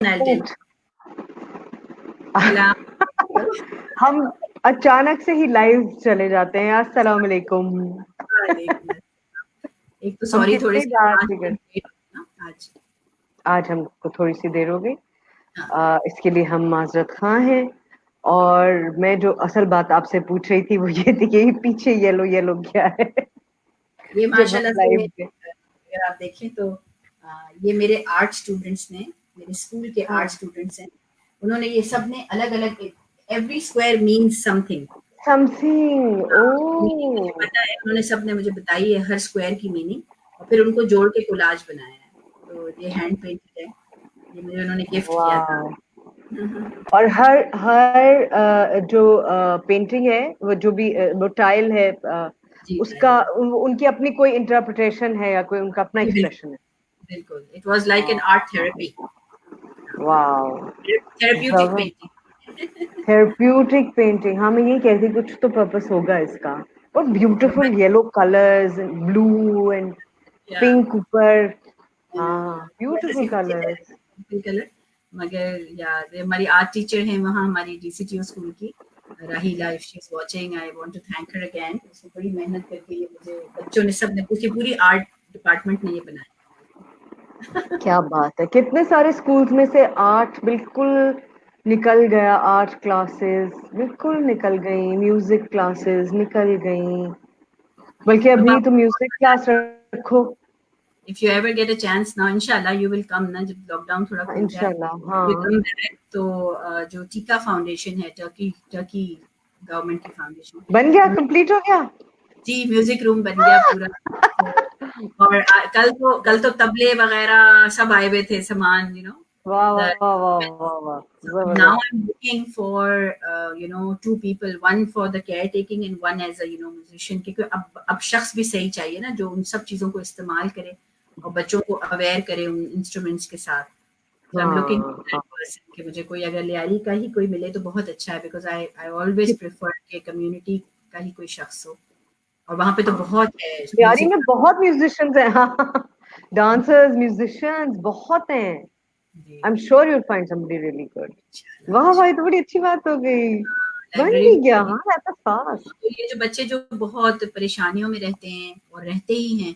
Right. सलाम। हम अचानक से ही लाइव चले जाते हैं। अस्सलाम वालेकुम। वालेकुम अस्सलाम। एक तो हम सॉरी थोड़े कितनी से बात 5 बिगड़ मिनट लेट हो ना आज। आज हमको थोड़ी सी देर हो गई। हाँ, इसके लिए हम माजरत खां हैं। और मैं जो असल बात आपसे पूछ रही थी वो ये थी कि पीछे येलो येलो क्या है। ये जब हम माशाल्लाह से लाइव थे। अगर आप देखें तो ये मेरे आर्ट स्टूडेंट्स ने, मेरे स्कूल के हाँ, आर्ट स्टूडेंट्स हैं। उन्होंने ये सब ने अलग-अलग, every square means something. Something. हाँ, मीनिंग मुझे ओ पता है, उन्होंने सब ने मुझे बताई है हर स्क्वायर की मीनिंग, और फिर उनको जोड़ के कोलाज बनाया है। तो ये हैंड पेंटेड है, ये मुझे उन्होंने गिफ्ट किया था। वाह। और हर हर जो पेंटिंग है वो जो भी वो टाइल है जी, उसका उनकी अपनी कोई इंटरप्रिटेशन है या कोई उनका अपना जी, एक्सप्रेशन है। बिल्कुल। It was like an art therapy, वाह। Therapeutic painting. Therapeutic painting. हाँ, मैं यही कह रही थी कुछ तो पर्पस होगा इसका। और but beautiful yellow colours, blue and या पिंक ऊपर। हाँ, वैसे ब्यूटीफुल मुझे है कलर्स। पिंक कलर, मगर या हमारी आर्ट टीचर है वहाँ हमारी डीसीटीओ स्कूल की, Raheela, if she is watching I want to thank her again. उसने बड़ी मेहनत करके ये मुझे, बच्चों ने, सब ने, उसकी पूरी आर्ट डिपार्टमेंट ने ये बनाया। क्या बात है। कितने सारे स्कूल्स में से आर्ट बिल्कुल निकल गया। आर्ट क्लासेस बिल्कुल निकल गई, म्यूजिक क्लासेस निकल गई। बल्कि अब अभी आप तो म्यूजिक क्लास रखो। If you ever get a chance now, इंशाल्लाह यू विल कम ना, जब लॉकडाउन थोड़ा हाँ, खुल जाए, इंशाल्लाह। यू हाँ, कम बैक। तो जो टीका फाउंडेशन है, टर्की टर्की गवर्नमेंट की फाउंडेशन, बन गया, कंप्लीट हो गया। जी, म्यूजिक रूम बन गया पूरा। तो और कल तो तबले वगैरह सब आए हुए थे सामान, वाह द वाह वाह वाह वाह, नाउ जबरदस्त। I am looking for two people, one for the care taking and one as a musician, क्योंकि अब शख्स भी सही चाहिए ना जो उन सब चीजों को इस्तेमाल करे और बच्चों को अवेयर करे उन इंस्ट्रूमेंट्स के साथ। So I'm looking for हाँ that हाँ। person कि मुझे कोई अगर लियारी का ही कोई मिले तो बहुत अच्छा है, बिकॉज आई ऑलवेज कि- प्रेफर कि कम्युनिटी का ही कोई शख्स हो, और वहाँ पे तो हाँ, बहुत है बिहारी म्यूजिक। में बहुत म्यूजिशियंस हैं। हाँ, डांसर्स म्यूजिशियंस बहुत हैं। आई जी, am sure you'll find somebody really good. इंशाल्लाह वाह भाई, इंशाल्लाह। तो बड़ी अच्छी बात हो गई। बन लाइब्रेरी भी गया। में, हाँ, दैट्स फास्ट। तो ये जो बच्चे जो बहुत परेशानियों में रहते हैं और रहते ही हैं,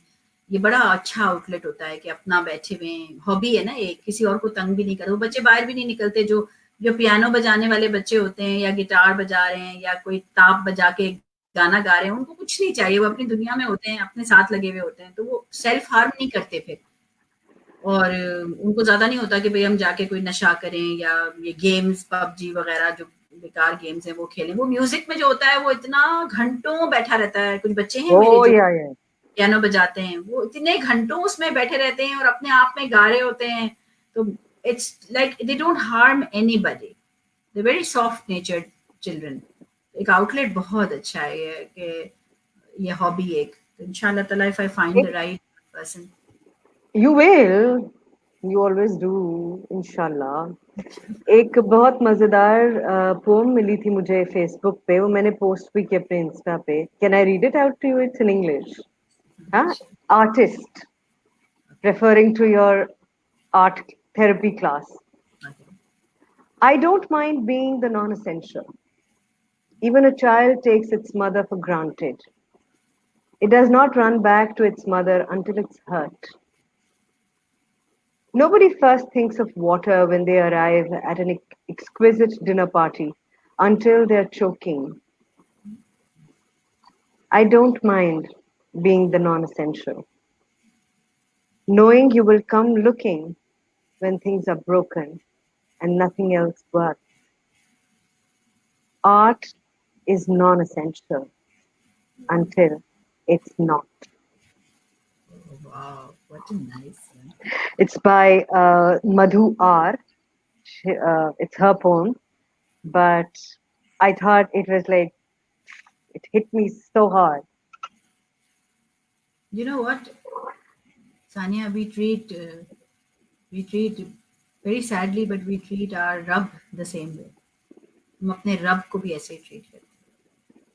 ये बड़ा अच्छा आउटलेट होता है कि अपना बैठे हुए हैं, हॉबी है ना ये, किसी और को तंग भी नहीं करते। वो बच्चे बाहर भी नहीं निकलते, जो जो पियानो बजाने वाले बच्चे होते हैं या गिटार बजा रहे हैं या कोई ताप बजा के गाना गा रहे हैं, उनको कुछ नहीं चाहिए, वो अपनी दुनिया में होते हैं, अपने साथ लगे हुए होते हैं, तो वो सेल्फ हार्म नहीं करते फिर। और उनको ज़्यादा नहीं होता कि भई हम जाके कोई नशा करें या ये गेम्स, पबजी वगैरह जो बेकार गेम्स हैं वो खेलें। वो म्यूज़िक में जो होता है वो इतना घंटों बैठा रहता है। कुछ बच्चे हैं ओ मेरे जो या पियानो बजाते हैं, वो इतने घंटों उसमें बैठे रहते हैं और अपने आप में गा रहे होते हैं। तो it's like they don't harm anybody, they very soft नेचर्ड children. एक आउटलेट बहुत अच्छा है ये, कि ये हॉबी एक, तो इंशाल्लाह ताला इफ आई फाइंड द एक right person. You will, you always do, इंशाल्लाह। एक बहुत मजेदार पोम मिली थी मुझे फेसबुक पे। वो मैंने पोस्ट भी की अपने इंस्टा पे। Can I read it out to you? It's in English. हाँ, artist referring to your art therapy class. I don't mind being the non essential. Even a child takes its mother for granted. It does not run back to its mother until it's hurt. Nobody first thinks of water when they arrive at an exquisite dinner party until they're choking. I don't mind being the non essential. Knowing you will come looking when things are broken and nothing else works. Art is non essential until it's not. Oh, wow, what a nice one. It's by Madhu R. It's her poem, but I thought it was like, it hit me so hard. You know what, Sania, we treat very sadly, but we treat our Rab the same way. हम अपने रब को भी ऐसे ही treat करते हैं।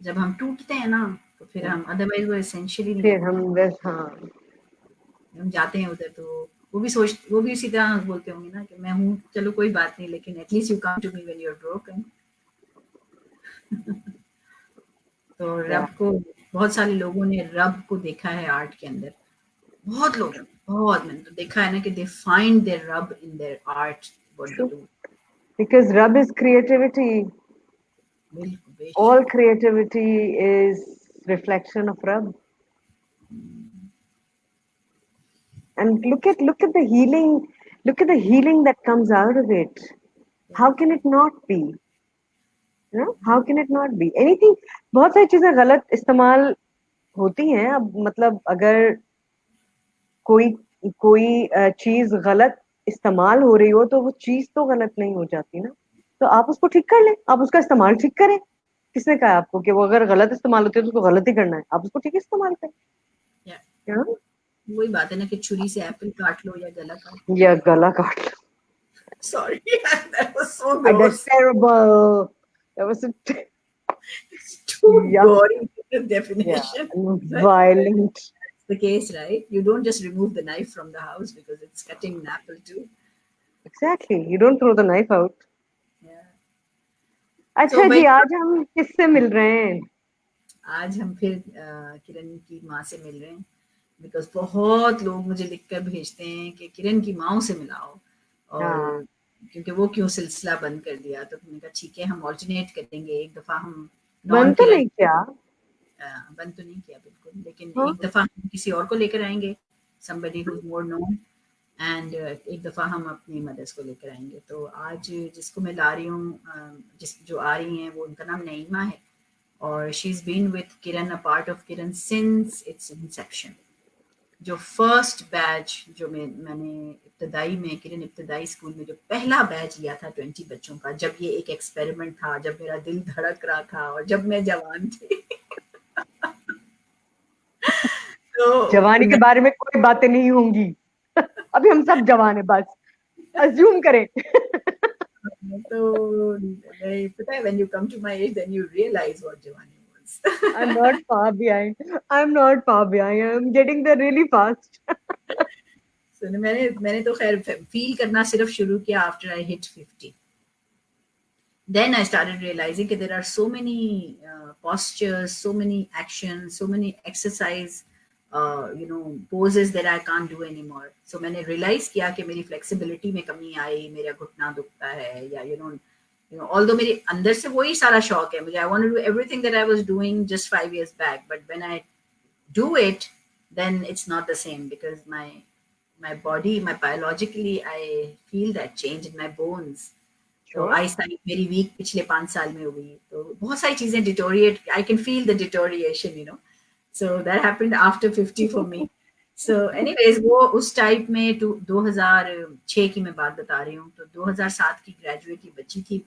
जब हम टूटते हैं ना, तो फिर हम अदरवाइज वो एसेंशियली नहीं फिर लगता। हम बस हाँ। हम जाते हैं उधर तो वो भी इसी तरह बोलते होंगे ना कि मैं हूँ, चलो कोई बात नहीं, लेकिन at least you come to me when you are broken. तो या रब को, बहुत सारे लोगों ने रब को देखा है आर्ट के अंदर, बहुत लोग, बहुत, मैंने तो देखा है ना कि दे फाइंड देयर रब in their art, what they true, do. Because रब इज क्रिएटिविटी, बिल्कुल, all बेशक। creativity is reflection of rab. And look at the healing, look at the healing that comes out of it. How can it not be? You know, how can it not be anything? बहुत सारी चीजें गलत इस्तेमाल होती हैं। अब मतलब अगर कोई कोई चीज गलत इस्तेमाल हो रही हो तो वो चीज तो गलत नहीं हो जाती ना। तो आप उसको ठीक कर लें, आप उसका इस्तेमाल ठीक करें। किसने कहा आपको कि वो अगर गलत इस्तेमाल होती है तो उसको गलत ही करना है? आप उसको ठीक इस्तेमाल करें। या You know? वही बात है ना कि छुरी से एप्पल काट लो या गला काट लो। या गला काट लो। Sorry, that was so That's gross. terrible. That was It's too yuck. gory Yeah, definition. and But violent. that's the case, right? You don't just remove the knife from the house because it's cutting an apple too. Exactly. You don't throw the knife out. Yeah. So अच्छा भाई, जी, आज हम किससे मिल रहे हैं? आज हम फिर किरण की माँ से मिल रहे हैं, बिकॉज बहुत लोग मुझे लिखकर भेजते हैं कि किरण की माँ से मिलाओ, और हाँ, क्योंकि वो क्यों सिलसिला बंद कर दिया, तो मैंने कहा ठीक है, हम ऑल्टरनेट करेंगे। एक दफ़ा हम नॉन बंद तो किरण, नहीं किया। बंद तो नहीं किया बिल्कुल, लेकिन हाँ, एक दफ़ा हम किसी और को लेकर आएँगे, somebody who is more known, and एक दफ़ा हम अपनी मदर्स को लेकर आएँगे। तो आज जिसको मैं ला रही हूँ, जिस जो आ रही हैं, वो उनका नाम नईमा है, और she is been with Kiran, a part of Kiran since its inception. जो फर्स्ट बैच जो मैंने इब्तदाई में, किरण इब्तदाई स्कूल में जो पहला बैच लिया था 20 बच्चों का, जब ये एक एक्सपेरिमेंट था, जब मेरा दिल धड़क रहा था और जब मैं जवान थी। तो जवानी के मैं, बारे में कोई बातें नहीं होंगी। अभी हम सब जवान है, बस अज्यूम करें। तो नहीं पता है, when you come to my age then you realise what जवानी I'm was. not far behind. I'm not far behind. I'm getting there really fast. So, मैंने तो खैर फील करना सिर्फ शुरू किया after I hit 50। Then I started realizing that there are so many postures, so many actions, so many exercise, poses that I can't do anymore. So मैंने realize किया कि मेरी flexibility में कमी आई, मेरा घुटना दुखता है, या although मेरे अंदर से वही सारा शौक है मुझे, I want to do everything that I was doing just 5 years back, but when I do it, then it's not the same, because my body, my biologically, I feel that change in my bones. तो Sure. आई site मेरी week पिछले 5 साल में हो गई, तो बहुत सारी चीजें deteriorate, I can feel the deterioration, so that happened after 50 for me. So anyways, वो उस टाइप में 2006 की मैं बात बता रही हूँ। तो 2007 की ग्रेजुएट की बच्ची थी,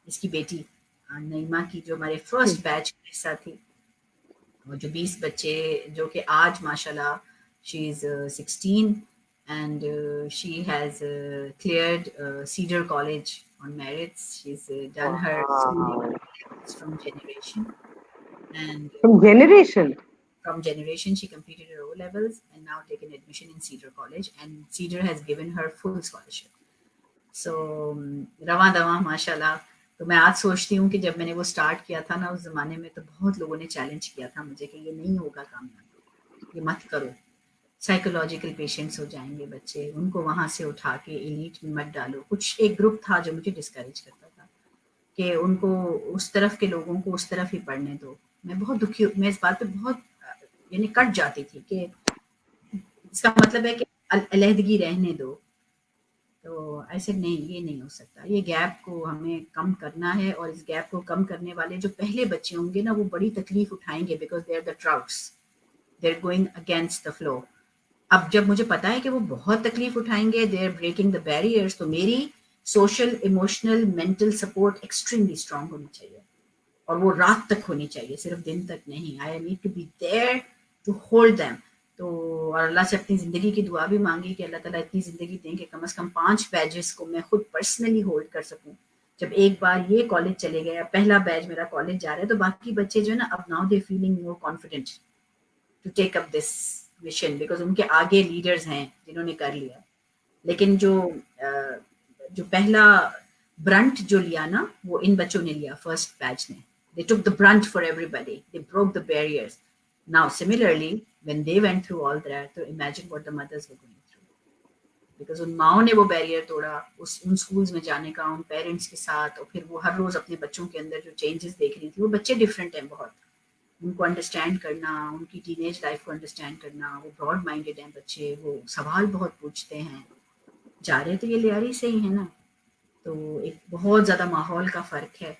इसकी बेटी नईमा की, जो हमारे फर्स्ट बैच का हिस्सा थी, और जो 20 बच्चे, जो कि आज माशाल्लाह she is 16, and she has cleared Cedar College on merits. She's done her schooling Wow. from Generation, and From generation. from Generation she completed her O levels and now taken admission in Cedar College, and Cedar has given her full scholarship. So रवा दवा माशाल्लाह। तो मैं आज सोचती हूँ कि जब मैंने वो स्टार्ट किया था ना, उस ज़माने में तो बहुत लोगों ने चैलेंज किया था मुझे कि ये नहीं होगा कामयाब, ये मत करो, साइकोलॉजिकल पेशेंट्स हो जाएंगे बच्चे, उनको वहाँ से उठा के एलीट में मत डालो। कुछ एक ग्रुप था जो मुझे डिस्करेज करता था कि उनको, उस तरफ के लोगों को उस तरफ ही पढ़ने दो। मैं बहुत दुखी, मैं इस बात पे बहुत यानी कट जाती थी कि इसका मतलब है कि अलहदगी रहने दो। तो ऐसे नहीं, ये नहीं हो सकता, ये गैप को हमें कम करना है, और इस गैप को कम करने वाले जो पहले बच्चे होंगे ना, वो बड़ी तकलीफ उठाएंगे, because they are the trouts, they are going against the flow. अब जब मुझे पता है कि वो बहुत तकलीफ उठाएंगे, they are breaking the barriers, तो मेरी social, emotional, mental support extremely strong होनी चाहिए, और वो रात तक होनी चाहिए, सिर्फ दिन तक नहीं। I need to be there to hold them. तो और अल्लाह से अपनी ज़िंदगी की दुआ भी मांगी कि अल्लाह ताला इतनी ज़िंदगी दें कि कम से कम 5 बैचेस को मैं खुद पर्सनली होल्ड कर सकूं। जब एक बार ये कॉलेज चले गए, पहला बैच मेरा कॉलेज जा रहा है, तो बाकी बच्चे जो है ना, अब now they feeling more confident to take up this mission, because उनके आगे लीडर्स हैं जिन्होंने कर लिया। लेकिन जो पहला ब्रंट जो लिया ना, वो इन बच्चों ने लिया, फर्स्ट बैच ने। They took the brunt for everybody. They broke the barriers. Now, similarly, when they went through all that, so imagine what the mothers were going through. Because उन माओ ने वो बैरियर तोड़ा, उन स्कूल्स में जाने का, उन पेरेंट्स के साथ, और फिर वो हर रोज अपने बच्चों के अंदर जो चेंजेस देख रही थी। वो बच्चे डिफरेंट हैं बहुत, उनको अंडरस्टैंड करना, उनकी टीनेज लाइफ को अंडरस्टैंड करना, वो ब्रॉड माइंडेड हैं बच्चे, वो सवाल बहुत पूछते हैं। जा रहे तो ये लियारी से ही है ना, तो एक बहुत ज्यादा माहौल का फर्क है।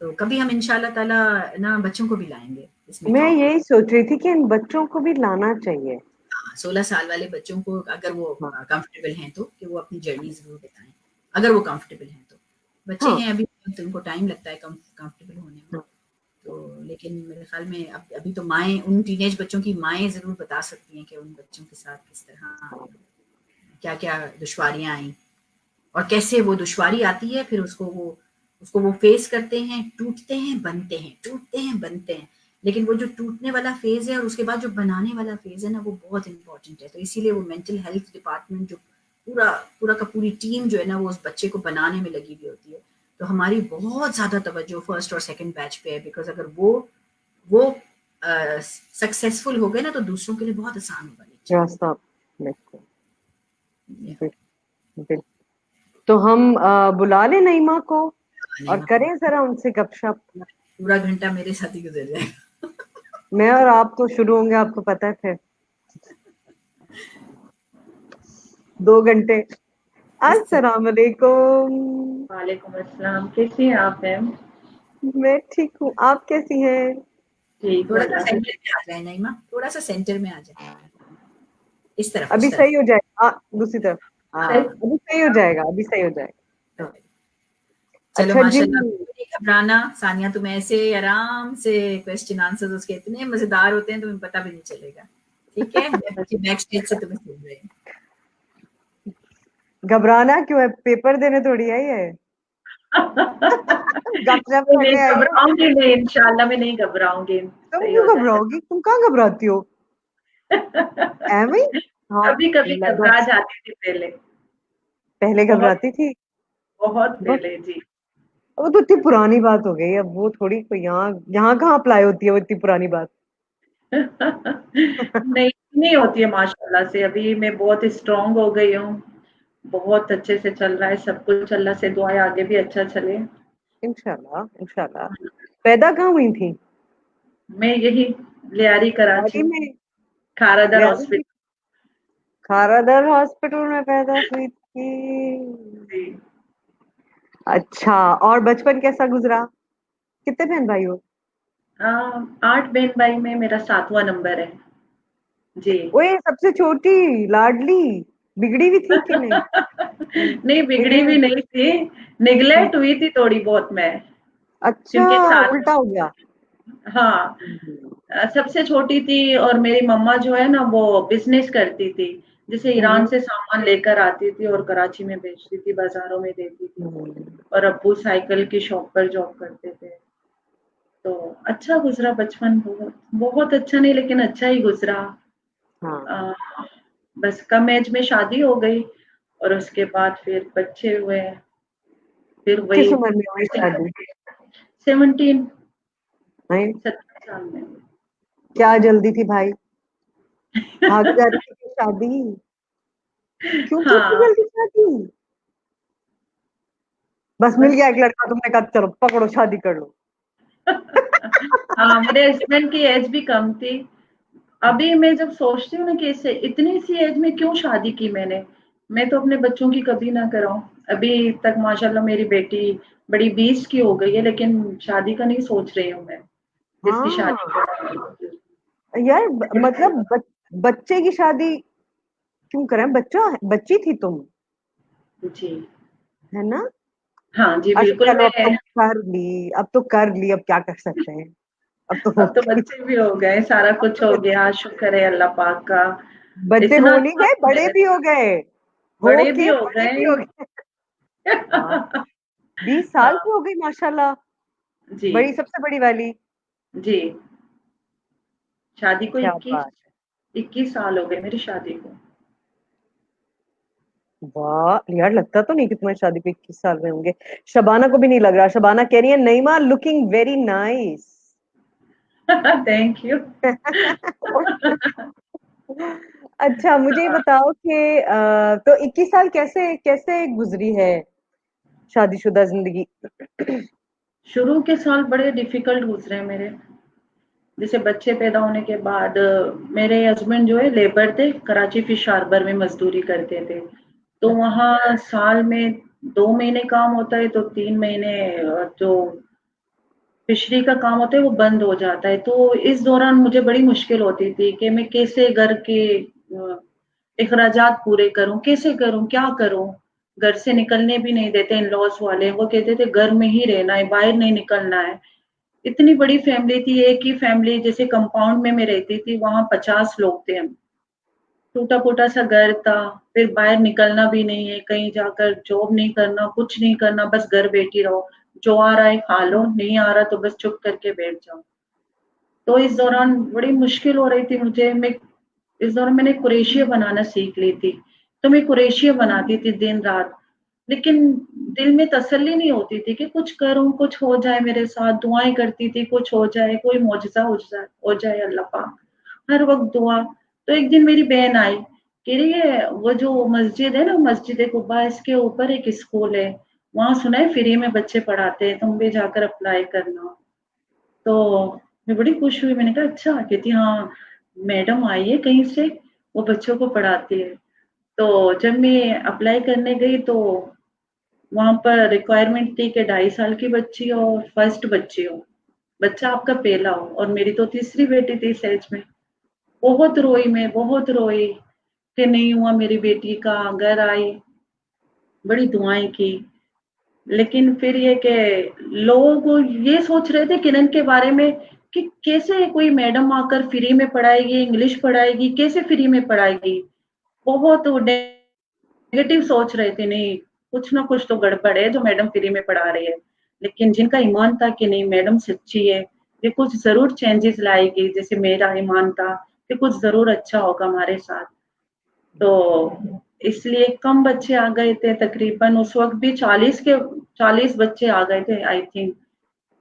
तो कभी हम इंशाल्लाह ताला ना बच्चों को भी लाएंगे इसमें। मैं यही सोच रही थी कि इन बच्चों को भी लाना चाहिए। 16 साल वाले बच्चों को अगर वो हाँ कंफर्टेबल हैं तो, कि वो अपनी जर्नी ज़रूर बताएं, अगर वो कंफर्टेबल हैं तो। बच्चे हाँ हैं अभी, तो उनको टाइम लगता है कंफर्टेबल होने में। हाँ। तो लेकिन मेरे ख्याल में अभी तो माएँ, उन टीनेज बच्चों की माएँ ज़रूर बता सकती हैं कि उन बच्चों के साथ किस तरह क्या-क्या दुश्वारियाँ आई, और कैसे वो दुश्वारी आती है, फिर उसको वो फेस करते हैं, टूटते हैं, बनते हैं, टूटते हैं, बनते हैं। लेकिन वो जो टूटने वाला फेज़ है और उसके बाद जो बनाने वाला फेज़ है ना, वो बहुत इम्पोर्टेंट है। तो इसीलिए वो मेंटल हेल्थ डिपार्टमेंट जो पूरा का पूरी टीम जो है ना, वो उस बच्चे को बनाने में लगी हुई होती है। तो हमारी बहुत ज़्यादा तवज्जो फर्स्ट और सेकंड बैच पे है, बिकॉज़ अगर वो सक्सेसफुल हो गए ना, तो दूसरों के लिए बहुत आसान होगा नीचे। रास्ता बिल्कुल या बिल्कुल। तो हम बुला लें नईमा को नहीं, और करें जरा उनसे गपशप। पूरा घंटा मेरे साथ ही गुजर जाएगा। मैं और आप तो शुरू होंगे, आपको पता है फिर 2 घंटे। अस्सलाम वालेकुम। वालेकुम अस्सलाम। कैसी हैं आप मैम? मैं ठीक हूँ, आप कैसी हैं? ठीक थोड़ा सा वाला। सेंटर में आ जाए नईमा, थोड़ा सा सेंटर में आ जाए, इस तरफ, अभी उस तरफ। सही हो जाएगा, दूसरी तरफ। हाँ हाँ, अभी सही हो जाएगा, अभी सही हो जाएगा। हाँ। चलो अच्छा जी। माशाल्लाह, नहीं घबराना सानिया, तुम ऐसे आराम से क्वेश्चन आंसर्स उसके इतने मजेदार होते हैं, तुम्हें पता भी नहीं चलेगा। ठीक है, मैं बच्ची बैक स्टेज से तुम्हें सुन रही हूँ। घबराना क्यों है, पेपर देने थोड़ी आई है। गपशप मैं नहीं करने आई है। घबराऊंगी, नहीं इंशाल्लाह मैं नहीं घबराऊंगी, तुम सही क्यों हो जाएगा। घबराओगी, तुम कहाँ घबराती हो? एवं ही? हाँ कभी कभी लगा, घबरा जाती थी पहले, पहले बहुत घबराती थी। बहुत बस पहले जी। वो तो इतनी पुरानी बात हो गई, अब वो थोड़ी कोई यहाँ यहाँ कहाँ अप्लाई होती है वो इतनी पुरानी बात। नहीं नहीं होती है माशाल्लाह से, अभी मैं बहुत स्ट्रांग हो गई हूँ, बहुत अच्छे से चल रहा है सब कुछ, अल्लाह से दुआ है आगे भी अच्छा चले। इंशाल्लाह इंशाल्लाह। पैदा कहाँ हुई थी? मैं यही लियारी शादी कराची, में? खारादर लियारी में? हॉस्पिटल। खारादर हॉस्पिटल में पैदा हुई थी? जी। अच्छा, और बचपन कैसा गुजरा? कितने बहन भाई हो? 8 बहन भाई में मेरा 7वां नंबर है। जी। ओए सबसे छोटी, लाडली, बिगड़ी हुई थी कि नहीं? नहीं बिगड़ी बिगड़ी हुई भी थी। नहीं थी, निग्लेक्ट हुई थी थोड़ी बहुत मैं, अच्छा, क्योंकि साथ, उल्टा हो गया। हाँ, सबसे छोटी थी और मेरी मम्मा जो है ना वो बिज़नेस करती थी। जैसे ईरान हम्म, से सामान लेकर आती थी और कराची में बेचती थी, बाज़ारों में देती थी, हम्म, और अब्बू साइकिल की शॉप पर जॉब करते थे। तो अच्छा गुज़रा बचपन, बहुत, बहुत अच्छा नहीं लेकिन अच्छा ही गुज़रा। हाँ। अ, बस कम एज में शादी हो गई और उसके बाद फिर बच्चे हुए, फिर किस वही उम्र में हुई शादी? 17, नहीं, 17 साल में। क्या जल्दी थी भाई, भागी जा रही थी क्या शादी? क्यों की इतनी हाँ, जल्दी शादी? बस मिल बस गया एक लड़का, तुमने कहा चलो पकड़ो शादी कर लो। हाँ, मेरे हस्बैंड की एज भी कम थी। अभी मैं जब सोचती हूँ ना कि इससे इतनी सी एज में क्यों शादी की मैंने, मैं तो अपने बच्चों की कभी ना कराऊं। अभी तक माशाल्लाह मेरी बेटी बड़ी 20 की हो गई है, लेकिन शादी का नहीं सोच रही हूँ मैं, जिसकी हाँ शादी कराऊंगी। यार, मतलब बच्चे की शादी क्यों करें, बच्चा बच्ची थी तुम, जी। है ना? हाँ जी, अच्छा बिल्कुल चलो, अब मैं, तुम कर ली, अब तो कर ली, अब क्या कर सकते हैं, अब तो हो अब तो गई। बच्चे भी हो गए, सारा अब कुछ तो हो बच्चे, गया, शुक्र है अल्लाह पाक का। बच्चे इतना हो नहीं अच्छा गए, बड़े मैंने, भी हो गए, हो बड़े भी के हो बड़े भी गए। हो गए। हाँ, 20 साल हाँ, की हो गई माशाल्लाह, जी, बड़ी, सबसे बड़ी वाली। जी। शादी को क्या 21 बात 21 साल हो गए मेरी शादी को। वाह यार, लगता तो नहीं कि तुम्हारी शादी पे 21 साल में होंगे। शबाना को भी नहीं लग रहा। शबाना कह रही है Naima looking very nice. Thank you. अच्छा मुझे ये बताओ कि तो 21 साल कैसे कैसे गुजरी है शादीशुदा जिंदगी? शुरू के साल बड़े डिफिकल्ट गुजरे मेरे। जैसे बच्चे पैदा होने के बाद मेरे हस्बैंड जो है लेबर थे, कराची फिश हार्बर में मजदूरी करते थे। तो वहाँ साल में 2 महीने काम होता है, तो 3 महीने जो फिशरी का काम होता है वो बंद हो जाता है। तो इस दौरान मुझे बड़ी मुश्किल होती थी कि मैं कैसे घर के अखराजात पूरे करूं, कैसे करूं, क्या करूं। घर से निकलने भी नहीं देते इन लॉज वाले, वो कहते थे घर में ही रहना है, बाहर नहीं निकलना है। इतनी बड़ी फैमिली थी, एक ही फैमिली जैसे कंपाउंड में मैं रहती थी, वहां 50 लोग थे हम। टूटा फूटा सा घर था, फिर बाहर निकलना भी नहीं है, कहीं जाकर जॉब नहीं करना, कुछ नहीं करना, बस घर बैठी रहो। जो आ रहा है खा लो, नहीं आ रहा तो बस चुप करके बैठ जाओ। तो इस दौरान बड़ी मुश्किल हो रही थी मुझे। मैं इस दौरान मैंने कुरेशिया बनाना सीख ली थी। तो मैं कुरेशिया बनाती थी दिन रात। लेकिन दिल में तसल्ली नहीं होती थी कि कुछ करूं, कुछ हो जाए मेरे साथ। दुआएं करती थी कुछ हो जाए, कोई मौजज़ा हो जाए अल्लाह पाक। हर वक़्त दुआ। तो एक दिन मेरी बहन आई, कह रही है वो जो मस्जिद है ना, मस्जिद कुबा, इसके ऊपर एक स्कूल है, वहाँ सुना है फ्री में बच्चे पढ़ाते हैं, तुम भी जाकर अप्लाई करना। तो मैं बड़ी खुश हुई, मैंने कहा अच्छा, कहती हाँ, मैडम आई है कहीं से, वो बच्चों को पढ़ाती है। तो जब मैं अप्लाई करने गई तो वहाँ पर रिक्वायरमेंट थी कि 2.5 साल की बच्ची हो और फर्स्ट बच्ची हो, बच्चा आपका पहला हो, और मेरी तो तीसरी बेटी थी इस एज में। बहुत रोई मैं, बहुत रोई कि नहीं हुआ मेरी बेटी का। घर आई, बड़ी दुआएं की, लेकिन फिर ये कि लोग ये सोच रहे थे किरण के बारे में कि कैसे कोई मैडम आकर फ्री में पढ़ाएगी, इंग्लिश पढ़ाएगी, कैसे फ्री में पढ़ाएगी। बहुत नेगेटिव सोच रहे थे, नहीं कुछ ना कुछ तो गड़बड़ है जो मैडम फ्री में पढ़ा रही है। लेकिन जिनका ईमान था कि नहीं मैडम सच्ची है, ये कुछ जरूर चेंजेस लाएगी, जैसे मेरा ईमान था कि कुछ जरूर अच्छा होगा हमारे साथ। तो इसलिए कम बच्चे आ गए थे, तकरीबन उस वक़्त भी 40 बच्चे आ गए थे आई थिंक,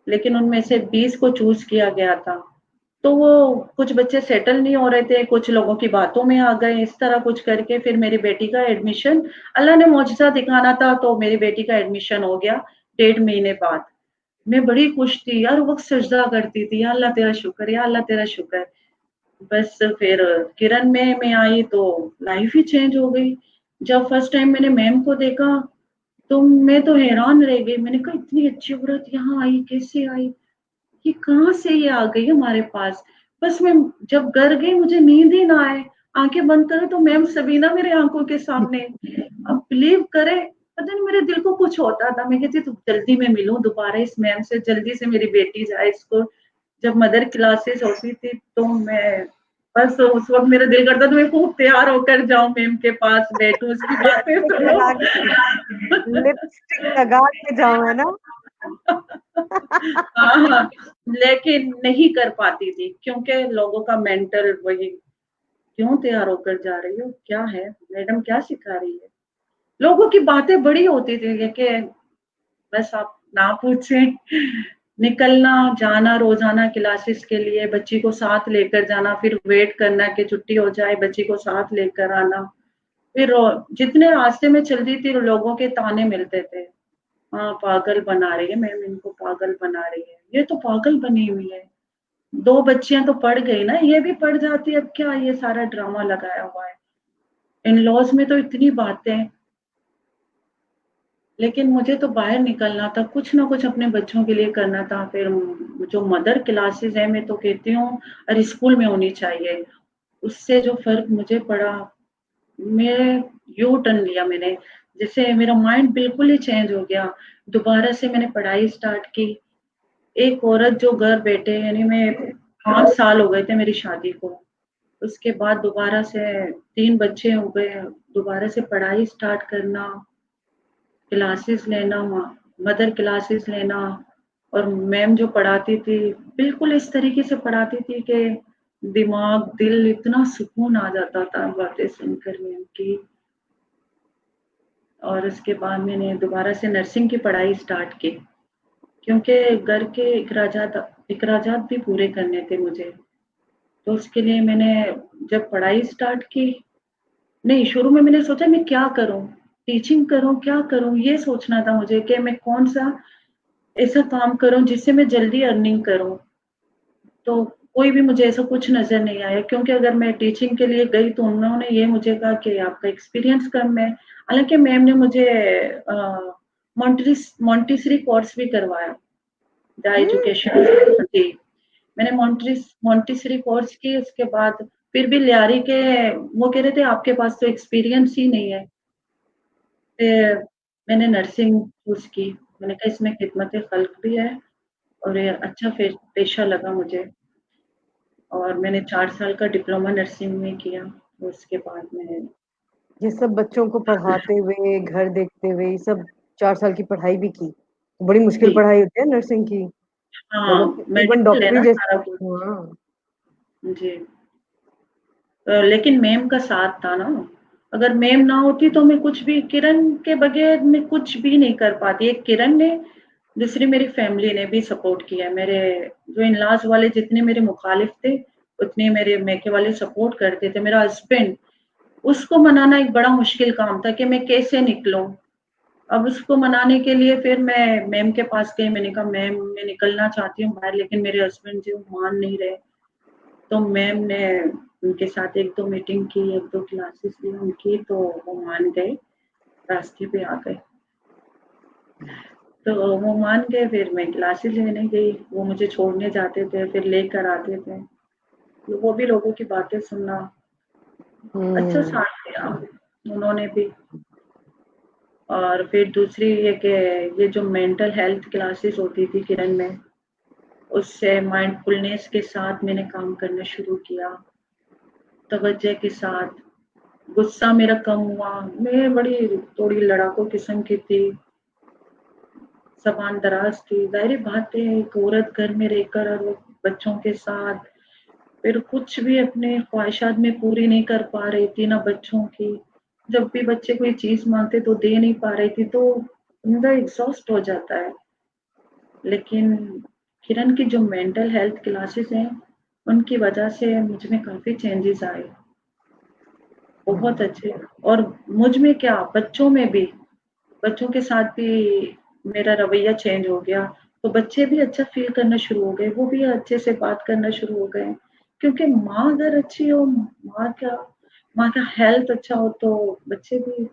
लेकिन उनमें से 20 को चूज़ किया गया था। तो वो कुछ बच्चे सेटल नहीं हो रहे थे, कुछ लोगों की बातों में आ गए, इस तरह कुछ करके फिर मेरी बेटी का एडमिशन, अल्लाह ने मौजज़ा दिखाना था, तो मेरी बेटी का एडमिशन हो गया 1.5 महीने बाद। मैं बड़ी खुश थी यार, वो वक़्त सजदा करती थी, या अल्लाह तेरा शुक्र, या अल्लाह तेरा शुक्र। बस फिर किरण में मैं आई तो लाइफ ही चेंज हो गई। जब फर्स्ट टाइम मैंने मैम को देखा तो मैं तो हैरान रह गई। मैंने कहा इतनी अच्छी औरत यहाँ आई, कैसे आई? ये कहाँ से ये आ गई हमारे पास? बस मैं जब घर गई मुझे नींद ही ना आए। आंखें बंद करो तो मैम सबीना मेरे आंखों के सामने। अब बिलीव करे, पता नहीं मेरे दिल को कुछ होता था। मैं कहती तो जल्दी मैं मिलूं दोबारा इस मैम से, जल्दी से मेरी बेटी जाए स्कूल। जब मदर क्लासेस होती थी तो मैं बस उस वक़्त मेरा दिल करता था मैं खूब तैयार होकर जाऊँ मैम के पास बैठूँ, उसकी बातें लिपस्टिक सुनूँ। लगा के, लिपस्टिक लगा के जाओ, है ना? हाँ, हाँ, लेकिन नहीं कर पाती थी क्योंकि लोगों का मेंटल वही, क्यों तैयार होकर जा रही हो? क्या है? मैडम क्या सिखा रही है? लोगों की बातें बड़ी होती थी कि बस आप ना पूछें। निकलना, जाना रोज़ाना क्लासेस के लिए, बच्ची को साथ लेकर जाना, फिर वेट करना कि छुट्टी हो जाए, बच्ची को साथ लेकर आना। फिर जितने रास्ते में चलती थी लोगों के ताने मिलते थे। हाँ, पागल बना रही है मैम, इनको पागल बना रही है। ये तो पागल बनी हुई है। 2 बच्चियाँ तो पढ़ गई ना, ये भी पढ़ जाती, अब क्या ये सारा ड्रामा लगाया हुआ है। इन-लॉज़ में तो इतनी बातें। लेकिन मुझे तो बाहर निकलना था, कुछ ना कुछ अपने बच्चों के लिए करना था। फिर जो मदर क्लासेस है, मैं तो कहती हूँ अरे स्कूल में होनी चाहिए। उससे जो फ़र्क मुझे पड़ा, मैं यू टर्न लिया मैंने। जैसे मेरा माइंड बिल्कुल ही चेंज हो गया। दोबारा से मैंने पढ़ाई स्टार्ट की। एक औरत जो घर बैठे, यानी मैं 5 साल हो गए थे मेरी शादी को। उसके बाद दोबारा से 3 बच्चे हो गए, दोबारा से पढ़ाई स्टार्ट करना, क्लासेस लेना, मदर क्लासेस लेना। और मैम जो पढ़ाती थी, बिल्कुल इस तरीके से पढ़ाती थी कि दिमाग, दिल इतना सुकून आ जाता था बातें सुनकर मैम की। और उसके बाद मैंने दोबारा से नर्सिंग की पढ़ाई स्टार्ट की, क्योंकि घर के इखराजात भी पूरे करने थे मुझे। तो उसके लिए मैंने जब पढ़ाई स्टार्ट की, नहीं, शुरू में मैंने सोचा मैं क्या करूँ? टीचिंग करूँ, क्या करूँ? ये सोचना था मुझे कि मैं कौन-सा ऐसा काम करूँ जिससे मैं जल्दी अर्निंग करूँ। तो कोई भी मुझे ऐसा कुछ नज़र नहीं आया, क्योंकि अगर मैं टीचिंग के लिए गई तो उन्होंने ये मुझे कहा कि आपका एक्सपीरियंस कम है। हालाँकि मैम ने मुझे मोंटेसरी कोर्स भी करवाया, द हम्म। एजुकेशन जी। मैंने मोंटेसरी कोर्स की, उसके बाद फिर भी लियारी के वो कह रहे थे आपके पास तो एक्सपीरियंस ही नहीं है। फिर मैंने नर्सिंग चूज़ की। मैंने कहा इसमें खिदमत-ए-खल्क भी है और ये अच्छा पेशा लगा मुझे। और मैंने 4 साल का डिप्लोमा नर्सिंग में किया। उसके बाद मैं ये सब बच्चों को पढ़ाते हुए, घर देखते हुए, ये सब 4 साल की पढ़ाई भी की। बड़ी मुश्किल जी, पढ़ाई होती है नर्सिंग की। मतलब हाँ, इवन मेडिकल है डॉक्टरी ना जैसी। सारा कुछ। हाँ। जी। लेकिन मैम का साथ था ना, अगर मैम ना होती तो मैं कुछ भी, किरण के बगैर मैं कुछ भी नहीं कर पाती। एक किरण ने, दूसरी मेरी फैमिली ने भी सपोर्ट किया। मेरे जो इन-लॉज़ वाले जितने मेरे मुखालिफ थे, उतने मेरे मायके वाले सपोर्ट करते थे। मेरा हस्बैंड, उसको मनाना एक बड़ा मुश्किल काम था कि मैं कैसे निकलूँ? अब उसको मनाने के लिए फिर मैं मैम के पास गई। मैंने कहा मैम मैं निकलना चाहती हूँ बाहर, लेकिन मेरे हस्बैंड जो मान नहीं रहे। तो मैम ने उनके साथ 1-2 मीटिंग की, 1-2 क्लासेस ली उनकी, तो वो मान गए, रास्ते पे आ गए। तो वो मान गए, फिर मैं क्लासेस लेने गई, वो मुझे छोड़ने जाते थे, फिर लेकर आते थे। तो वो भी लोगों की बातें सुनना, अच्छा हुँ। साथ दिया उन्होंने भी। और फिर दूसरी ये कि ये जो मेंटल हेल्थ क्लासेस होती थी किरण में, उससे माइंडफुलनेस के साथ मैंने काम करना शुरू किया, तवज्जो के साथ। गुस्सा मेरा कम हुआ। मैं बड़ी थोड़ी लड़ाकू किस्म की थी, ज़बान दराज़ थी। ज़ाहिर-सी बात है एक औरत घर में रहकर और वो बच्चों के साथ, फिर कुछ भी अपने ख्वाहिशात में पूरी नहीं कर पा रही थी, ना बच्चों की। जब भी बच्चे कोई चीज़ माँगते तो दे नहीं पा रही थी, तो बंदा एग्ज़ॉस्ट हो जाता है। लेकिन किरण की जो मेंटल हेल्थ क्लासेस हैं, उनकी वजह से मुझ में काफ़ी चेंजेज़ आए, बहुत अच्छे। और मुझ में क्या, बच्चों में भी, बच्चों के साथ भी मेरा रवैया चेंज हो गया। तो बच्चे भी अच्छा फ़ील करना शुरू हो गए, वो भी अच्छे से बात करना शुरू हो गए। क्योंकि माँ अगर अच्छी हो, माँ का हेल्थ अच्छा हो, तो बच्चे भी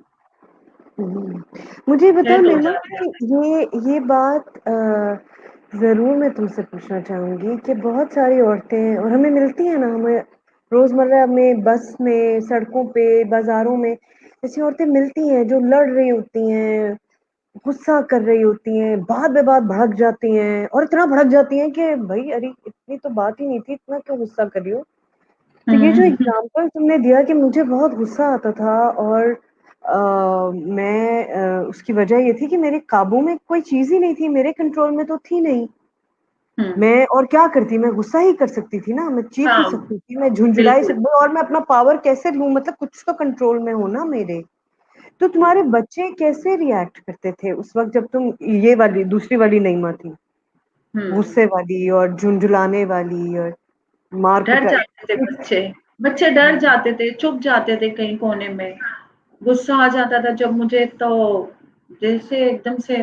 हुँ। मुझे बताओ सेट हो नेहा जाते हैं। कि ये बात ज़रूर मैं तुमसे पूछना चाहूँगी कि बहुत सारी औरतें और हमें मिलती हैं ना, हमें रोज़मर्रा में, बस में, सड़कों पे, बाज़ारों में, ऐसी औरतें मिलती हैं जो लड़ रही होती हैं, गुस्सा कर रही होती हैं, बात-बे-बात भड़क जाती हैं और इतना भड़क जाती हैं कि भई अरे! इतनी तो बात ही नहीं थी, इतना क्यों गुस्सा कर रही हो? तो ये जो हुँ, एग्ज़ाम्पल तुमने दिया कि मुझे बहुत गुस्सा आता था और मैं उसकी वजह ये थी कि मेरे काबू में कोई चीज़ ही नहीं थी, मेरे कंट्रोल में तो थी नहीं। हुँ। मैं और क्या करती? मैं गुस्सा ही कर सकती थी ना, मैं चीख ही हाँ, सकती थी, मैं झुँझुला ही बिल्कुल। सकती और मैं अपना पावर कैसे लूँ? मतलब कुछ तो कंट्रोल में हो ना मेरे। तो तुम्हारे बच्चे कैसे रिएक्ट करते थे उस वक़्त जब तुम ये वाली दूसरी वाली नईमा थी? हुँ। गुस्से वाली और झुँझुलाने वाली और मार डर कुटाई। जाते थे बच्चे, बच्चे डर जाते थे, चुप जाते थे कहीं कोने में। गुस्सा आ जाता था जब मुझे, तो जैसे एकदम से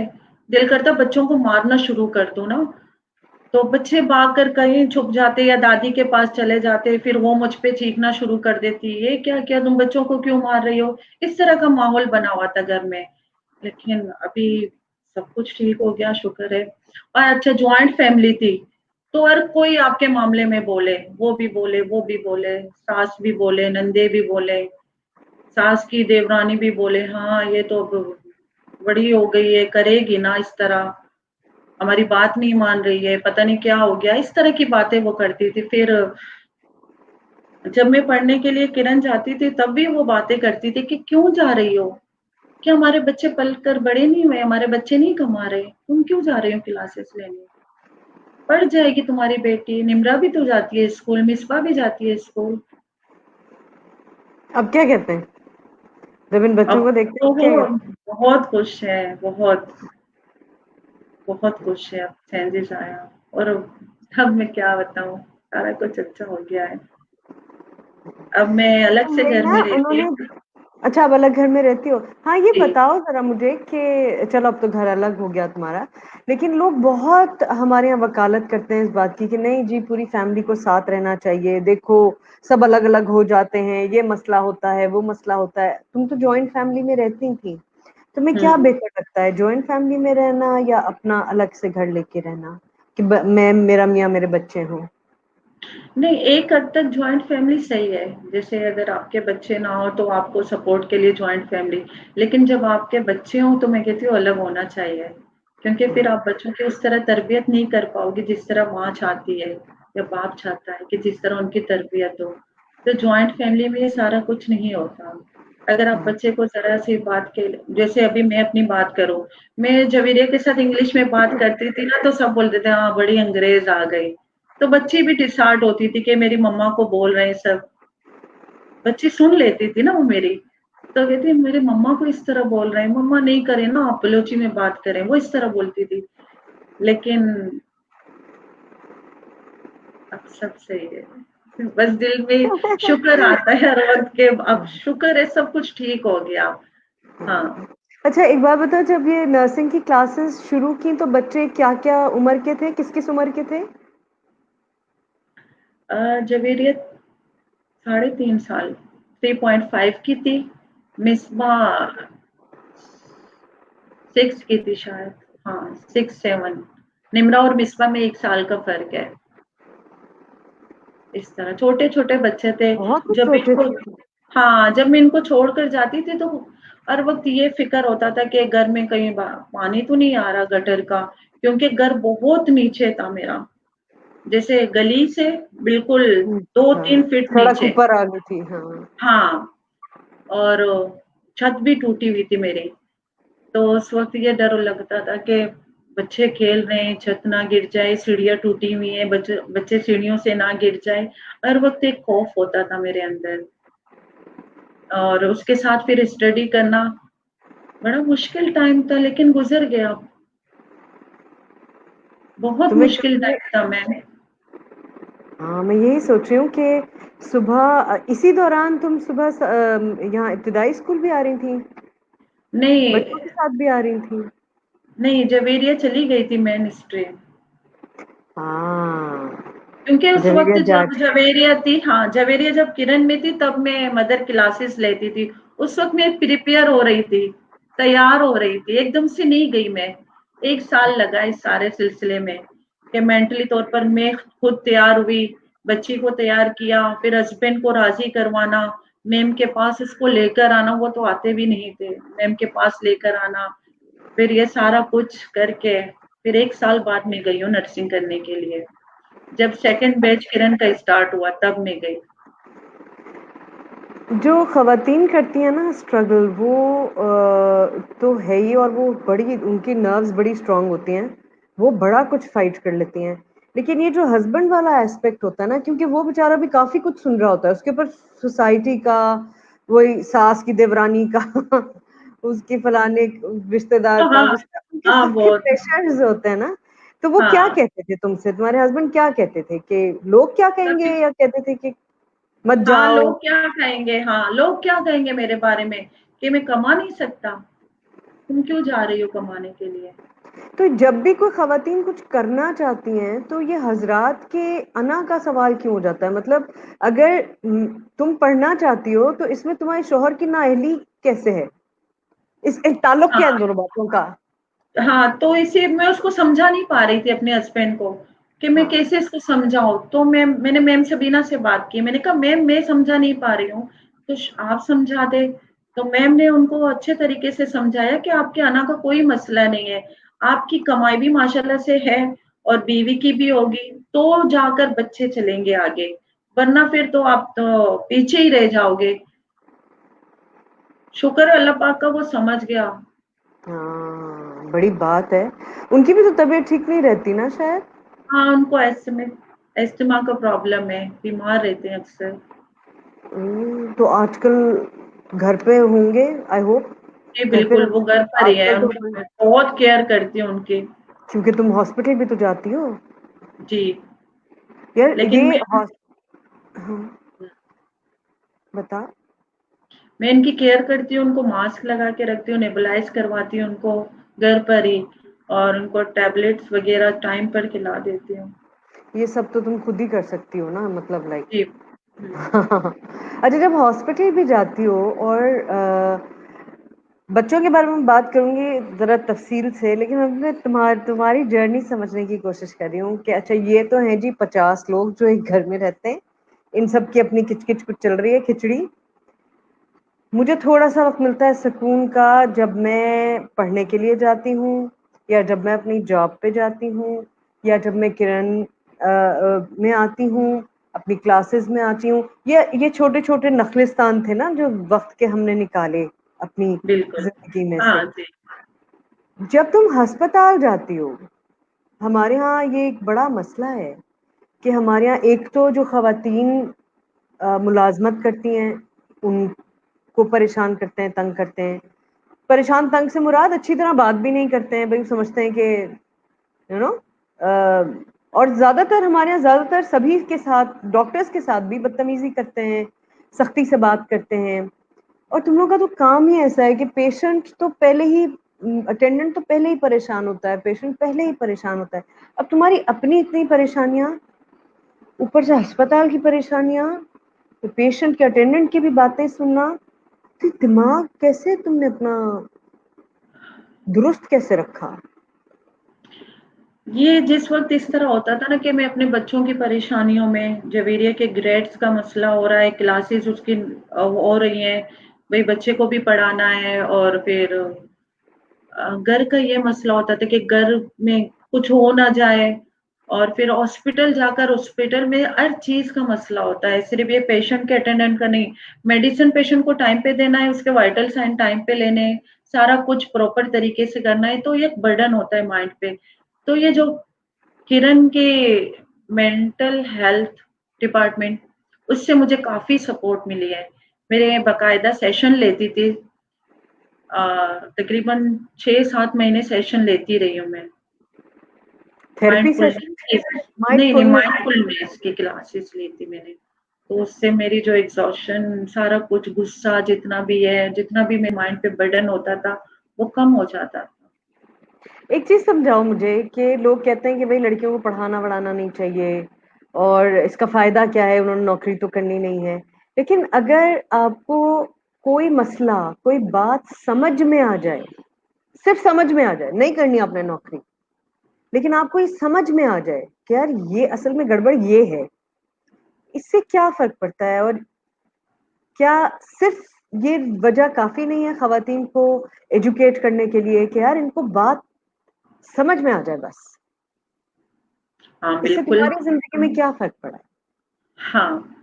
दिल करता बच्चों को मारना शुरू कर दूँ ना, तो बच्चे भाग कर कहीं छुप जाते या दादी के पास चले जाते, फिर वो मुझ पे चीखना शुरू कर देती, "ये क्या किया? तुम बच्चों को क्यों मार रही हो?" इस तरह का माहौल बना हुआ था घर में। लेकिन अभी सब कुछ ठीक हो गया, शुक्र है। और अच्छा, जॉइंट फैमिली थी, तो हर कोई आपके मामले में बोले, वो भी बोले, वो भी बोले, सास भी बोले, नंदे भी बोले, सास की देवरानी भी बोले, "हाँ, ये तो अब बड़ी हो गई है, करेगी ना इस तरह, हमारी बात नहीं मान रही है, पता नहीं क्या हो गया।" इस तरह की बातें वो करती थी। फिर जब मैं पढ़ने के लिए किरण जाती थी, तब भी वो बातें करती थी कि, "क्यों जा रही हो? क्या हमारे बच्चे पल कर बड़े नहीं हुए? हमारे बच्चे नहीं कमा रहे? तुम क्यों जा रही हो क्लासेस लेने? पढ़ जाएगी तुम्हारी बेटी, निम्रा भी तो जाती है स्कूल, मिसबा भी जाती है स्कूल।" अब क्या कहते हैं? जब इन बच्चों अब को देखते तो हो वो कि बहुत खुश है, बहुत खुश है, अब चेंजेस आया। और अब मैं क्या बताऊँ, सारा कुछ अच्छा हो गया है। अब मैं अलग से वही घर ना में रहती उन्होंने। हूँ। अच्छा, अब अलग घर में रहती हो। हाँ, ये जी। बताओ जरा मुझे कि चलो अब तो घर अलग हो गया तुम्हारा, लेकिन लोग बहुत हमारे यहाँ वकालत करते हैं इस बात की कि नहीं जी पूरी फैमिली को साथ रहना चाहिए, देखो सब अलग अलग हो जाते हैं, ये मसला होता है वो मसला होता है। तुम तो जॉइंट फैमिली में रहती थी, तुम्हें क्या हुँ। बेहतर लगता है, जॉइंट फैमिली में रहना या अपना अलग से घर लेके रहना कि मैं मेरा मियाँ मेरे बच्चे हों? नहीं, एक हद तक जॉइंट फैमिली सही है। जैसे अगर आपके बच्चे ना हो तो आपको सपोर्ट के लिए जॉइंट फैमिली, लेकिन जब आपके बच्चे हों तो मैं कहती हूँ अलग होना चाहिए। क्योंकि फिर आप बच्चों की उस तरह तरबियत नहीं कर पाओगे जिस तरह माँ चाहती है या बाप चाहता है कि जिस तरह उनकी तरबियत हो। तो जॉइंट फैमिली में ये सारा कुछ नहीं होता। अगर आप बच्चे को ज़रा-सी बात के, जैसे अभी मैं अपनी बात करूँ, मैं जवेरिया के साथ इंग्लिश में बात करती थी ना तो सब बोलते थे हाँ, बड़ी अंग्रेज़ आ गई। तो बच्ची भी डिसहार्ट होती थी कि मेरी मम्मा को बोल रहे हैं सब। बच्ची सुन लेती थी ना वो मेरी, तो कहती है मेरी मम्मा को इस तरह बोल रहे हैं, मम्मा नहीं करें ना, आप बलोची में बात करें, वो इस तरह बोलती थी। लेकिन अब सब सही है। बस दिल में शुक्र आता है हर वक़्त के अब शुक्र है सब कुछ ठीक हो गया। हाँ। अच्छा, एक बात बताओ, जब ये नर्सिंग की क्लासेस शुरू की तो बच्चे क्या-क्या उम्र के थे? किस-किस उम्र के थे? जवेरियत 3.5 साल, 3.5 की थी। मिस्बा 6 की थी शायद। हाँ, 6-7। निम्रा और मिस्बा में 1 साल का फ़र्क है। इस तरह छोटे-छोटे बच्चे थे। बहुत ही जब छोटे इनको थे। हाँ, जब मैं इनको छोड़कर जाती थी तो हर वक़्त ये फ़िक्र होता था कि घर में कहीं पानी तो नहीं आ रहा गटर का, क्योंकि घर बहुत नीचे था मेरा। जैसे गली से बिल्कुल अच्छा, 2-3 फीट सड़क नीचे। ऊपर आ गई थी, हाँ। हाँ, और छत भी टूटी हुई थी मेरी। तो उस वक़्त ये डर लगता था कि बच्चे खेल रहे हैं, छत ना गिर जाए, सीढ़ियाँ टूटी हुई हैं, बच्चे बच्चे सीढ़ियों से ना गिर जाए। हर वक़्त एक खौफ होता था मेरे अंदर। और उसके साथ फिर स्टडी करना, बड़ा मुश्किल टाइम था लेकिन गुज़र गया। बहुत तुम्हें मुश्किल कभी टाइम था मैम। हाँ, मैं यही सोच रही हूँ कि सुबह इसी दौरान तुम सुबह यहाँ इब्तिदाई स्कूल भी आ रही थी? नहीं, बच्चों के साथ भी आ रही थी? नहीं जवेरिया चली गई थी मेन स्ट्रीम। हाँ, क्योंकि उस वक़्त जवेरिया जब जाट। जवेरिया थी, हाँ, जवेरिया जब किरण में थी तब मैं मदर क्लासेस लेती थी। उस वक़्त मैं प्रिपेयर हो रही थी, तैयार हो रही थी, एकदम से नहीं गई मैं। 1 साल लगा इस सारे सिलसिले में कि मेंटली तौर पर मैं खुद तैयार हुई, बच्ची को तैयार किया, फिर हस्बैंड को राज़ी करवाना, मैम के पास उसको लेकर आना, वो तो आते भी नहीं थे, मैम के पास लेकर आना, फिर ये सारा कुछ करके फिर 1 साल बाद मैं गई हूँ नर्सिंग करने के लिए। जब सेकंड बैच किरण का स्टार्ट हुआ तब मैं गई। जो ख़वातीन करती हैं ना स्ट्रगल, वो तो है ही, और वो बड़ी उनकी नर्व्स बड़ी स्ट्रॉन्ग होती हैं, वो बड़ा कुछ फाइट कर लेती हैं। लेकिन ये जो हस्बैंड वाला एस्पेक्ट होता है ना, क्योंकि वो बेचारा भी काफ़ी कुछ सुन रहा होता है, उसके ऊपर सोसाइटी का, वही सास की देवरानी का उसके फलाने रिश्तेदार हाँ, का, हाँ, उसका उनके हाँ, सबके बहुत। प्रेशर्स होते हैं ना, तो वो क्या हाँ, कहते थे तुमसे? तुम्हारे हस्बैंड क्या कहते थे कि लोग क्या कहेंगे, कभी या कहते थे कि मत हाँ, जाओ? लोग क्या कहेंगे, हाँ, लोग क्या कहेंगे मेरे बारे में कि मैं कमा नहीं सकता, तुम क्यों जा रही हो कमाने के लिए? तो जब भी कोई ख़वातीन कुछ करना चाहती हैं, तो ये हज़रात के अना का सवाल क्यों हो जाता है? मतलब अगर तुम पढ़ना चाहती हो, तो इसमें तुम्हारे शौहर की नाअहली कैसे है? इस ताल्लुक क्या है इन हाँ, दोनों बातों का? हाँ, तो इसे मैं उसको समझा नहीं पा रही थी अपने हस्बैंड को कि मैं हाँ, कैसे इसको समझाऊँ। तो मैंने मैम सबीना से बात की। मैंने कहा मैम मैं समझा नहीं पा रही हूँ, तो आप समझा दें। तो मैम ने उनको अच्छे तरीके से समझाया कि आपके आना का कोई मसला नहीं है। आपकी कमाई भी माशाल्लाह से है और बीवी की भी होगी, तो जाकर बच्चे चलेंगे आगे, वरना फिर तो आप तो पीछे ही रह जाओगे। शुक्र है अल्लाह पाक का वो समझ गया। हाँ, बड़ी बात है। उनकी भी तो तबीयत ठीक नहीं रहती ना शायद? हाँ, उनको अस्थमा का प्रॉब्लम है, बीमार रहते हैं अक्सर। तो आजकल घर पे होंगे, आई होप। जी घर पे बिल्कुल, वो घर पर ही है, आजकल तो मैं बहुत केयर करती हूँ उनकी। क्योंकि तुम हॉस्पिटल भी तो जाती हो जी, यार, लेकिन ये मैं हाँ, बता। मैं इनकी केयर करती हूँ, उनको मास्क लगा के रखती हूँ, नेबुलाइज करवाती हूँ उनको घर पर ही, और उनको टैबलेट्स वगैरह टाइम पर खिला देती हूँ। ये सब तो तुम खुद ही कर सकती हो ना, मतलब लाइक। जी। हुँ। अच्छा, जब हॉस्पिटल भी जाती हो और बच्चों के बारे में बात करूंगी जरा तफसील से, लेकिन मैं तुम्हारी जर्नी समझने की कोशिश कर रही हूँ कि अच्छा ये तो है जी 50 लोग जो एक घर में रहते हैं, इन सब की अपनी किचकिच कुछ चल रही है खिचड़ी। मुझे थोड़ा सा वक्त मिलता है सुकून का जब मैं पढ़ने के लिए जाती हूँ, या जब मैं अपनी जॉब पे जाती हूँ, या जब मैं किरण में आती हूँ, अपनी क्लासेस में आती हूँ। ये छोटे छोटे नखलिस्तान थे ना जो वक्त के हमने निकाले अपनी बिल्कुल। जिंदगी में हाँ से। जी। जब तुम अस्पताल जाती हो, हमारे यहाँ ये एक बड़ा मसला है कि हमारे यहाँ एक तो जो खवातीन मुलाजमत करती हैं उनको परेशान करते हैं, तंग करते हैं। परेशान तंग से मुराद अच्छी तरह बात भी नहीं करते हैं भाई, समझते हैं कि यू नो और ज्यादातर हमारे यहाँ ज्यादातर सभी के साथ, डॉक्टर्स के साथ भी बदतमीजी करते हैं, सख्ती से बात करते हैं। और तुम लोगों का तो काम ही ऐसा है कि पेशेंट तो पहले ही, अटेंडेंट तो पहले ही परेशान होता है, पेशेंट पहले ही परेशान होता है। अब तुम्हारी अपनी इतनी परेशानियां, ऊपर से अस्पताल की परेशानियां, तो पेशेंट के अटेंडेंट की भी बातें सुनना, तो दिमाग कैसे तुमने अपना दुरुस्त कैसे रखा? ये जिस वक़्त इस तरह होता था ना कि मैं अपने बच्चों की परेशानियों में, जवेरिया के ग्रेड्स का मसला हो रहा है, क्लासेस उसकी हो रही हैं, भई बच्चे को भी पढ़ाना है, और फिर घर का ये मसला होता था कि घर में कुछ हो ना जाए, और फिर हॉस्पिटल जाकर हॉस्पिटल में हर चीज़ का मसला होता है, सिर्फ़ ये पेशेंट के अटेंडेंट का नहीं। मेडिसिन पेशेंट को टाइम पे देना है, उसके वाइटल साइन टाइम पे लेने हैं, सारा कुछ प्रॉपर तरीके से करना है, तो ये एक बर्डन होता है माइंड पे। तो ये जो किरण के मेंटल हेल्थ डिपार्टमेंट, उससे मुझे काफ़ी सपोर्ट मिली है। मेरे बाकायदा सेशन लेती थी, तकरीबन 6-7 महीने सेशन लेती रही हूँ मैं। थेरेपी माइंडफुलनेस सेशन, की, नहीं, माइंडफुलनेस। माइंडफुलनेस की क्लासेस ली थी मैंने। तो उससे मेरी जो एग्ज़ॉशन, सारा कुछ गुस्सा जितना भी है, जितना भी मेरे माइंड पे बर्डन होता था, वो कम हो जाता था। एक चीज समझाओ मुझे कि लोग कहते हैं कि भाई लड़कियों को पढ़ाना वढ़ाना नहीं चाहिए और इसका फायदा क्या है, उन्होंने नौकरी तो करनी नहीं है। लेकिन अगर आपको कोई मसला, कोई बात समझ में आ जाए, सिर्फ समझ में आ जाए, नहीं करनी आपने नौकरी, लेकिन आपको ये समझ में आ जाए कि यार ये असल में गड़बड़ ये है, इससे क्या फर्क पड़ता है? और क्या सिर्फ ये वजह काफी नहीं है खवातीन को एजुकेट करने के लिए कि यार इनको बात समझ में आ जाए बस? हाँ, इससे बिल्कुल। तुम्हारी जिंदगी में क्या फर्क पड़ा है? हाँ,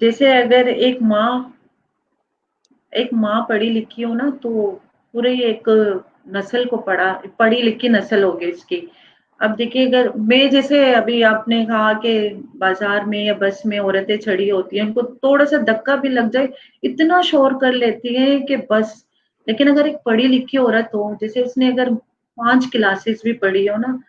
जैसे अगर एक माँ पढ़ी-लिखी हो ना, तो पूरे एक नस्ल को पढ़ी-लिखी नस्ल होगी उसकी। अब देखिए, अगर मैं, जैसे अभी आपने कहा कि बाज़ार में या बस में औरतें चढ़ी होती हैं, उनको थोड़ा-सा धक्का भी लग जाए, इतना शोर कर लेती हैं कि बस। लेकिन अगर एक पढ़ी-लिखी औरत हो, जैसे उसने अगर 5 क्लासेस भी पढ़ी हो ना,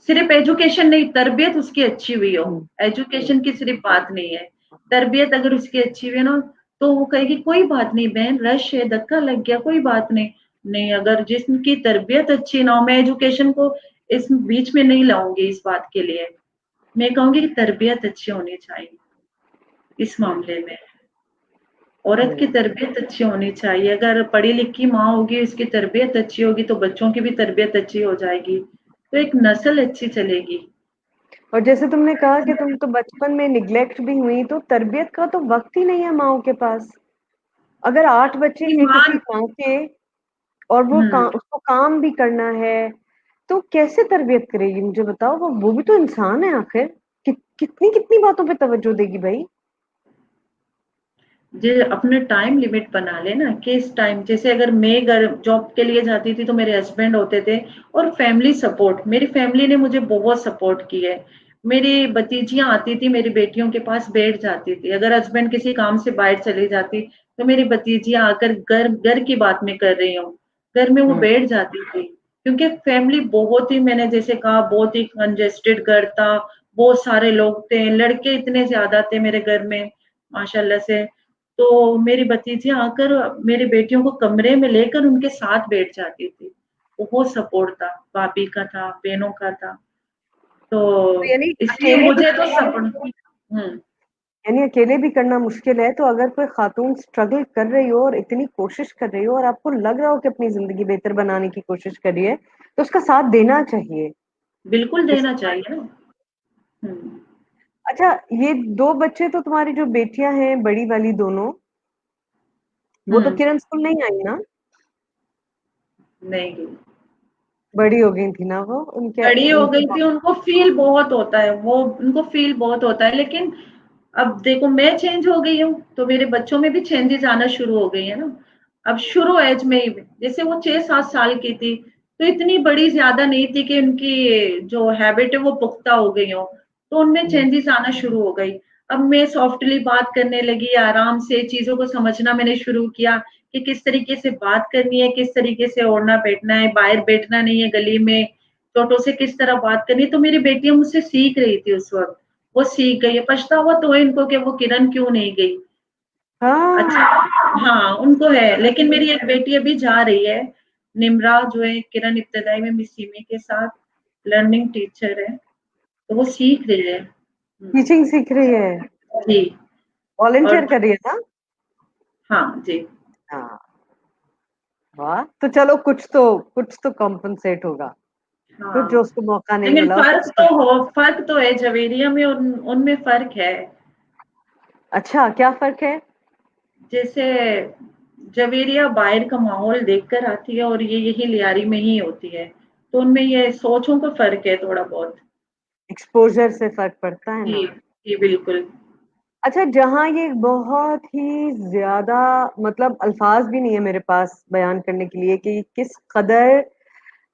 सिर्फ एजुकेशन नहीं, तरबियत उसकी अच्छी हुई हो, हम्म, एजुकेशन की सिर्फ बात नहीं है, तरबियत अगर उसकी अच्छी हुई है ना, तो वो कहेगी कोई बात नहीं बहन, रश है, धक्का लग गया, कोई बात नहीं। नहीं, अगर जिसकी तरबियत अच्छी ना हो, मैं एजुकेशन को इस बीच में नहीं लाऊँगी इस बात के लिए। मैं कहूँगी कि तरबियत अच्छी होनी चाहिए इस हम्म, मामले में। औरत की हम्म। तरबियत अच्छी होनी चाहिए, अगर पढ़ी-लिखी माँ होगी, उसकी तरबियत अच्छी होगी, तो बच्चों की भी तरबियत अच्छी हो जाएगी, तो एक नस्ल अच्छी चलेगी। और जैसे तुमने कहा कि तुम तो बचपन में निग्लेक्ट भी हुई, तो तरबियत का तो वक्त ही नहीं है माओ के पास। अगर 8 बच्चे हैं किसी ईमान। माँ के, और हुँ, उसको काम भी करना है, तो कैसे तरबियत करेगी? मुझे बताओ, वो भी तो इंसान है आखिर। कितनी कितनी बातों पे तवज्जो देगी भाई? जे अपने टाइम लिमिट बना ले ना, कि इस टाइम, जैसे अगर मैं घर जॉब के लिए जाती थी तो मेरे हस्बैंड होते थे, और फैमिली सपोर्ट, मेरी फैमिली ने मुझे बहुत सपोर्ट की है। मेरी भतीजियाँ आती थी, मेरी बेटियों के पास बैठ जाती थी। अगर हस्बैंड किसी काम से बाहर चली जाती, तो मेरी भतीजियां आकर घर की बात मैं कर रही हूँ, घर में वो बैठ जाती थी, क्योंकि फैमिली बहुत ही, मैंने जैसे कहा, बहुत ही कंजेस्टेड घर था, बहुत सारे लोग थे, लड़के इतने ज्यादा थे मेरे घर में माशाल्लाह से। तो मेरी भतीजियां आकर मेरी बेटियों को कमरे में लेकर उनके साथ बैठ जाती थी। बहुत सपोर्ट था, भाभी का था, बहनों का था। तो तो यानी इसलिए अकेले मुझे तो सपोर्ट। यानी अकेले भी करना मुश्किल है, तो अगर कोई खातून स्ट्रगल कर रही हो और इतनी कोशिश कर रही हो और आपको लग रहा हो कि अपनी जिंदगी बेहतर बनाने की कोशिश कर रही है, तो उसका साथ देना चाहिए। बिल्कुल इस देना चाहिए ना। हुँ, अच्छा, ये 2 बच्चे तो तुम्हारी जो बेटियां हैं बड़ी वाली दोनों, वो तो हुँ, किरण स्कूल नहीं आई ना? नहीं गई। बड़ी हो गई थी ना वो, उनके बड़ी हो उनके गई थी, उनको फ़ील बहुत होता है, वो उनको फ़ील बहुत होता है, लेकिन अब देखो मैं चेंज हो गई हूँ, तो मेरे बच्चों में भी चेंजेज़ आना शुरू हो गई है ना। अब शुरू एज में ही, जैसे वो 6-7 साल की थी, तो इतनी बड़ी ज़्यादा नहीं थी कि उनकी जो हैबिट है वो पुख्ता हो गई हो, तो उनमें चेंजेज़ आना शुरू हो गई। अब मैं सॉफ्टली बात करने लगी, आराम से चीज़ों को समझना मैंने शुरू किया कि किस तरीके से बात करनी है, किस तरीके से उठना-बैठना है, बाहर बैठना नहीं है गली में, छोटों से किस तरह बात करनी है, तो मेरी बेटियाँ मुझसे सीख रही थी उस वक़्त। वो सीख गई है, पछतावा तो है इनको कि वो किरण क्यों नहीं गई। अच्छा, हाँ, हाँ, उनको है, लेकिन मेरी एक बेटी अभी जा रही है, निम्रा जो है किरण इब्तिदाई में मिस सीमी के साथ लर्निंग टीचर है, तो वो सीख रही है। टीचिंग सीख रही है, जी। और वॉलंटियर कर रही है ना? हाँ जी। हाँ, वाह! तो चलो कुछ तो कॉम्पेंसेट होगा, कुछ जो हाँ, उसको मौका नहीं लेकिन मिला कुछ तो। फ़र्क तो है, जवेरिया में उनमें फ़र्क है। अच्छा, क्या फ़र्क है? जैसे जवेरिया बाहर का माहौल देखकर आती है और ये यही लियारी में ही होती है, तो उनमें ये सोचों का फ़र्क है थोड़ा बहुत। एक्सपोज़र से फ़र्क पड़ता है जी, ना। जी बिल्कुल। अच्छा, जहाँ ये बहुत ही ज़्यादा, मतलब अल्फ़ाज़ भी नहीं है मेरे पास बयान करने के लिए कि किस कदर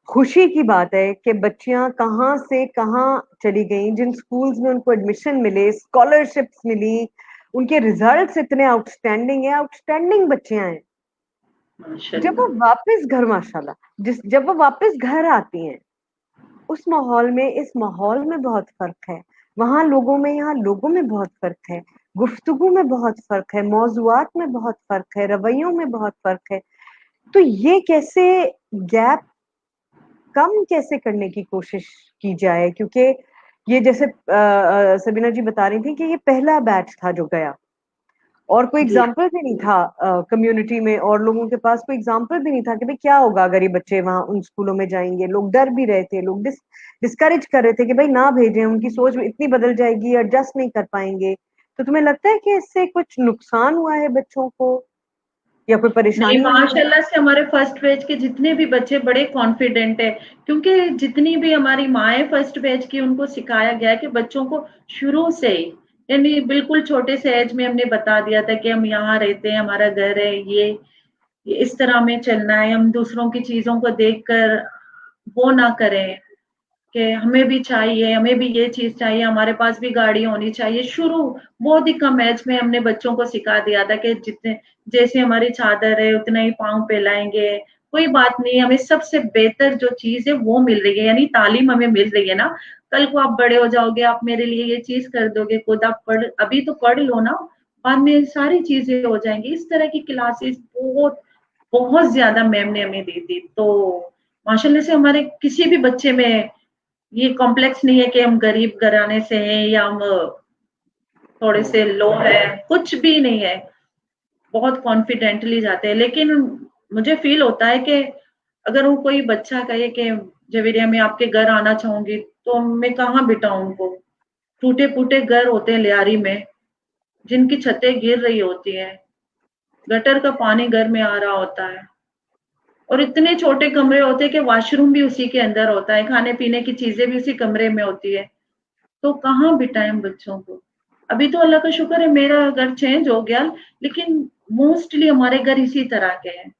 खुशी की बात है कि बच्चियाँ कहाँ से कहाँ चली गईं, जिन स्कूल्स में उनको एडमिशन मिले, स्कॉलरशिप्स मिली, उनके रिज़ल्ट्स इतने आउटस्टैंडिंग हैं, आउटस्टैंडिंग बच्चियाँ हैं। जब वो माशाल्लाह। वापस घर माशाल्लाह, जब वो वापस घर आती हैं, उस माहौल में, इस माहौल में बहुत फ़र्क है। वहाँ लोगों में, यहाँ लोगों में बहुत फ़र्क है। गुफ्तगू में बहुत फ़र्क है, मौज़ूआत में बहुत फ़र्क है, रवैयों में बहुत फ़र्क है। तो ये कैसे गैप कम कैसे करने की कोशिश की जाए? क्योंकि ये जैसे सबीना जी बता रही थी कि ये पहला बैच था जो गया और कोई जी, एग्ज़ाम्पल भी नहीं था कम्युनिटी में, और लोगों के पास कोई एग्ज़ाम्पल भी नहीं था कि भई क्या होगा अगर ये बच्चे वहाँ उन स्कूलों में जाएँगे। लोग डर भी रहे थे, लोग डिस्करेज कर रहे थे कि भई ना भेजें, उनकी सोच इतनी बदल जाएगी, एडजस्ट नहीं कर पाएँगे। तो तुम्हें लगता है कि इससे कुछ नुकसान हुआ है बच्चों को या कोई नहीं, परेशानी आई है? माशाल्लाह से हमारे फर्स्ट बैच के जितने भी बच्चे बड़े कॉन्फिडेंट है, क्योंकि जितनी भी हमारी माएँ फर्स्ट बैच की, उनको सिखाया गया है कि बच्चों को शुरू से ही, यानी बिल्कुल छोटे से एज में हमने बता दिया था कि हम यहाँ रहते हैं, हमारा घर है, ये इस तरह हमें चलना है, हम दूसरों की चीज़ों को देखकर वो ना करें कि हमें भी चाहिए, हमें भी ये चीज़ चाहिए, हमारे पास भी गाड़ी होनी चाहिए। शुरू बहुत ही कम एज में हमने बच्चों को सिखा दिया था कि जितने जैसे हमारी चादर है उतना ही पाँव फैलाएँगे, कोई बात नहीं, हमें सबसे बेहतर जो चीज़ है वो मिल रही है, यानी तालीम हमें मिल रही है ना। कल को आप बड़े हो जाओगे, आप मेरे लिए ये चीज़ कर दोगे, खुद आप अभी तो पढ़ लो ना, बाद में सारी चीज़ें हो जाएँगी। इस तरह की क्लासेस बहुत बहुत ज़्यादा मैम ने हमें दी थी। तो माशाल्लाह से हमारे किसी भी बच्चे में ये कॉम्प्लेक्स नहीं है कि हम गरीब घराने से हैं या हम थोड़े हुँ। से लो हैं, कुछ भी नहीं है। बहुत कॉन्फिडेंटली जाते हैं, लेकिन मुझे फ़ील होता है कि अगर वो कोई बच्चा कहे कि जवेरिया मैं आपके घर आना चाहूँगी, तो मैं कहाँ बिठाऊँ उनको? टूटे-फूटे घर होते हैं लियारी में, जिनकी छतें गिर रही होती हैं, गटर का पानी घर में आ रहा होता है और इतने छोटे कमरे होते हैं कि वॉशरूम भी उसी के अंदर होता है, खाने-पीने की चीज़ें भी उसी कमरे में होती है। तो कहाँ बिठाएँ हम बच्चों को? अभी तो अल्लाह का शुक्र है मेरा घर चेंज हो गया, लेकिन मोस्टली हमारे घर इसी तरह के हैं, हुँ।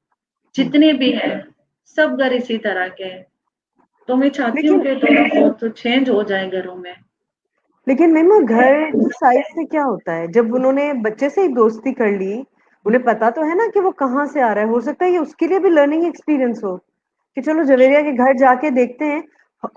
जितने भी हैं, सब घर इसी तरह के हैं। तो मैं चाहती हूँ लेकिन कि थोड़ा बहुत तो चेंज हो जाए घरों में। लेकिन मैम, घर की साइड से क्या होता है? जब उन्होंने बच्चे से ही दोस्ती कर ली, उन्हें पता तो है ना कि वो कहाँ से आ रहा है। हो सकता है ये उसके लिए भी लर्निंग एक्सपीरियंस हो कि चलो जवेरिया के घर जाके देखते हैं।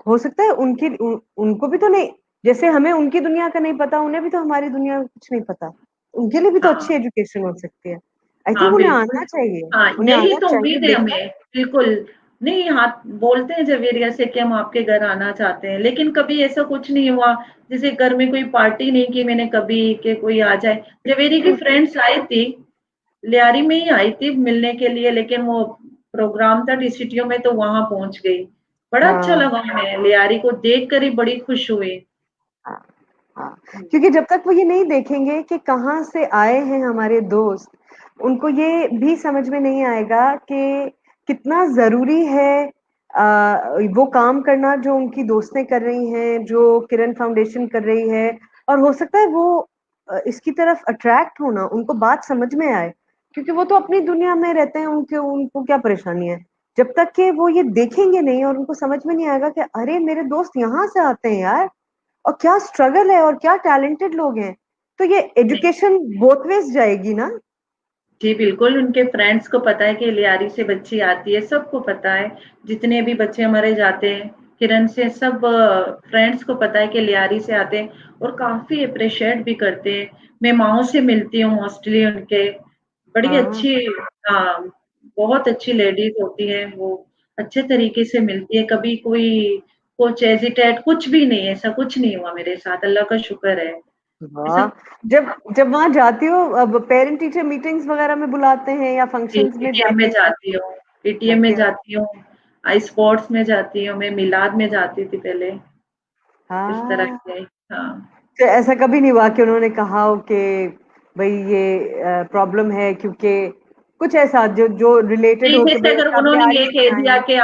हो सकता है उनको भी तो नहीं, जैसे हमें उनकी दुनिया का नहीं पता, उन्हें भी तो हमारी दुनिया का कुछ नहीं पता। उनके लिए भी तो अच्छी हाँ एजुकेशन हो सकती है। आई हाँ थिंक उन्हें बिल्कुल। आना चाहिए, हाँ उन्हें यही आना तो चाहिए उम्मीद है बेशक। हमें, बिल्कुल। नहीं, हाँ बोलते हैं जवेरिया से कि हम आपके घर आना चाहते हैं, लेकिन कभी ऐसा कुछ नहीं हुआ। जैसे घर में कोई पार्टी नहीं की मैंने कभी कि कोई आ जाए। जवेरी की फ्रेंड्स आई थी, लियारी में ही आई थी मिलने के लिए, लेकिन वो प्रोग्राम था डीसीटीओ में तो वहां पहुंच गई। बड़ा अच्छा हाँ लगा उन्हें, लियारी को देख कर ही बड़ी खुश हुई। हाँ हाँ, क्योंकि जब तक वो ये नहीं देखेंगे कि कहाँ से आए हैं हमारे दोस्त, उनको ये भी समझ में नहीं आएगा कि कितना जरूरी है वो काम करना जो उनकी दोस्तें कर रही हैं, जो किरण फाउंडेशन कर रही है। और हो सकता है वो इसकी तरफ अट्रैक्ट होना, उनको बात समझ में आए, क्योंकि वो तो अपनी दुनिया में रहते हैं, उनके उनको क्या परेशानी है। जब तक कि वो ये देखेंगे नहीं और उनको समझ में नहीं आएगा कि अरे मेरे दोस्त यहाँ से आते हैं यार, और क्या स्ट्रगल है और क्या टैलेंटेड लोग हैं, तो ये एजुकेशन बोथ वेज जाएगी ना। जी, बिल्कुल, उनके फ्रेंड्स को पता है कि लियारी से बच्ची आती है, सबको पता है। जितने भी बच्चे हमारे जाते हैं, किरण से सब फ्रेंड्स को पता है कि लियारी से आते हैं और काफ़ी एप्रिशिएट भी करते हैं। मैं माँओं से मिलती हूँ मोस्टली उनके, बड़ी हाँ अच्छी, हाँ, बहुत अच्छी लेडीज़ होती हैं वो, अच्छे तरीके से मिलती है, कभी कोई कुछ हेजिटेट कुछ भी नहीं, ऐसा कुछ नहीं हुआ मेरे साथ, अल्लाह का शुक्र है। ऐसा वाह। जब जब वहां जाती हो, अब पेरेंट टीचर मीटिंग्स वगैरह में बुलाते हैं या जी, फंक्शंस में पीटीएम में जाते हैं? जाती हूँ, पीटीएम में जाते हो? जाती हूँ, स्पोर्ट्स में जाती हूँ, मैं मिलाद में जाती थी पहले, इस तरह हाँ, से। हाँ, तो ऐसा कभी नहीं हुआ कि उन्होंने कहा हो कि भाई ये प्रॉब्लम है, क्योंकि कुछ ऐसा जो जो रिलेटेड नहीं, हो कि जैसे भाई अगर आप उन्होंने लियारी ये से कह आए दिया हैं। कि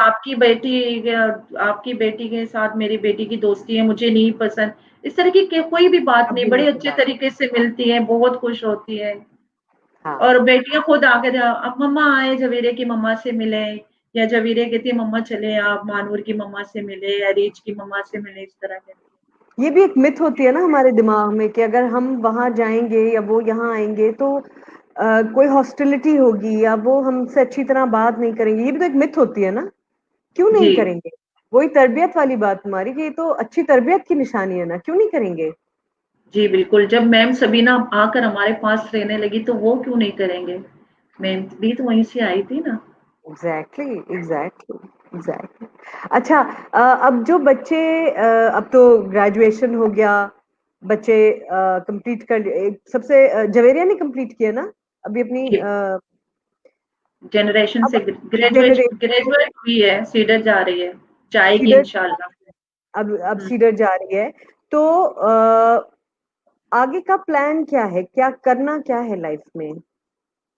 आपकी बेटी के साथ मेरी बेटी की दोस्ती है, मुझे नहीं पसंद, इस तरह की कोई भी बात नहीं, कभी नहीं बड़े की अच्छे बात। तरीके से मिलती है, बहुत खुश होती है। हाँ, और बेटियां खुद आकर अब मम्मा आए जवेरे की मम्मा से मिले, या जवेरे कहती है मम्मा चले आप मानूर की मम्मा से मिले या रीच की मम्मा से मिले, इस तरह कहती ये भी एक मिथ होती है ना हमारे दिमाग में कि अगर हम वहां जाएंगे या वो यहाँ आएंगे तो कोई हॉस्टिलिटी होगी या वो हमसे अच्छी तरह बात नहीं करेंगे। ये भी तो एक मिथ होती है ना। क्यों है। जी, नहीं करेंगे? वही तरबियत वाली बात तुम्हारी कि ये तो अच्छी तरबियत की निशानी है ना, क्यों नहीं करेंगे? जी, बिल्कुल, जब मैम सबीना आकर हमारे पास रहने लगी तो वो क्यों नहीं करेंगे? मैम भी तो वहीं से आई थी ना। Exactly exactly exactly. अच्छा, अब जो बच्चे अब तो ग्रेजुएशन हो गया, बच्चे कंप्लीट कर सबसे जवेरिया ने कंप्लीट किया ना अभी अपनी जी, जनरेशन अब से ग्रेजुएट जनरेशन ग्रेजुएट हुई है, सीधे जा रही है, जाएगी सीडर, इंशाल्लाह। अब हुँ, सीडर जा रही है। तो आगे का प्लान क्या है, क्या करना क्या है लाइफ में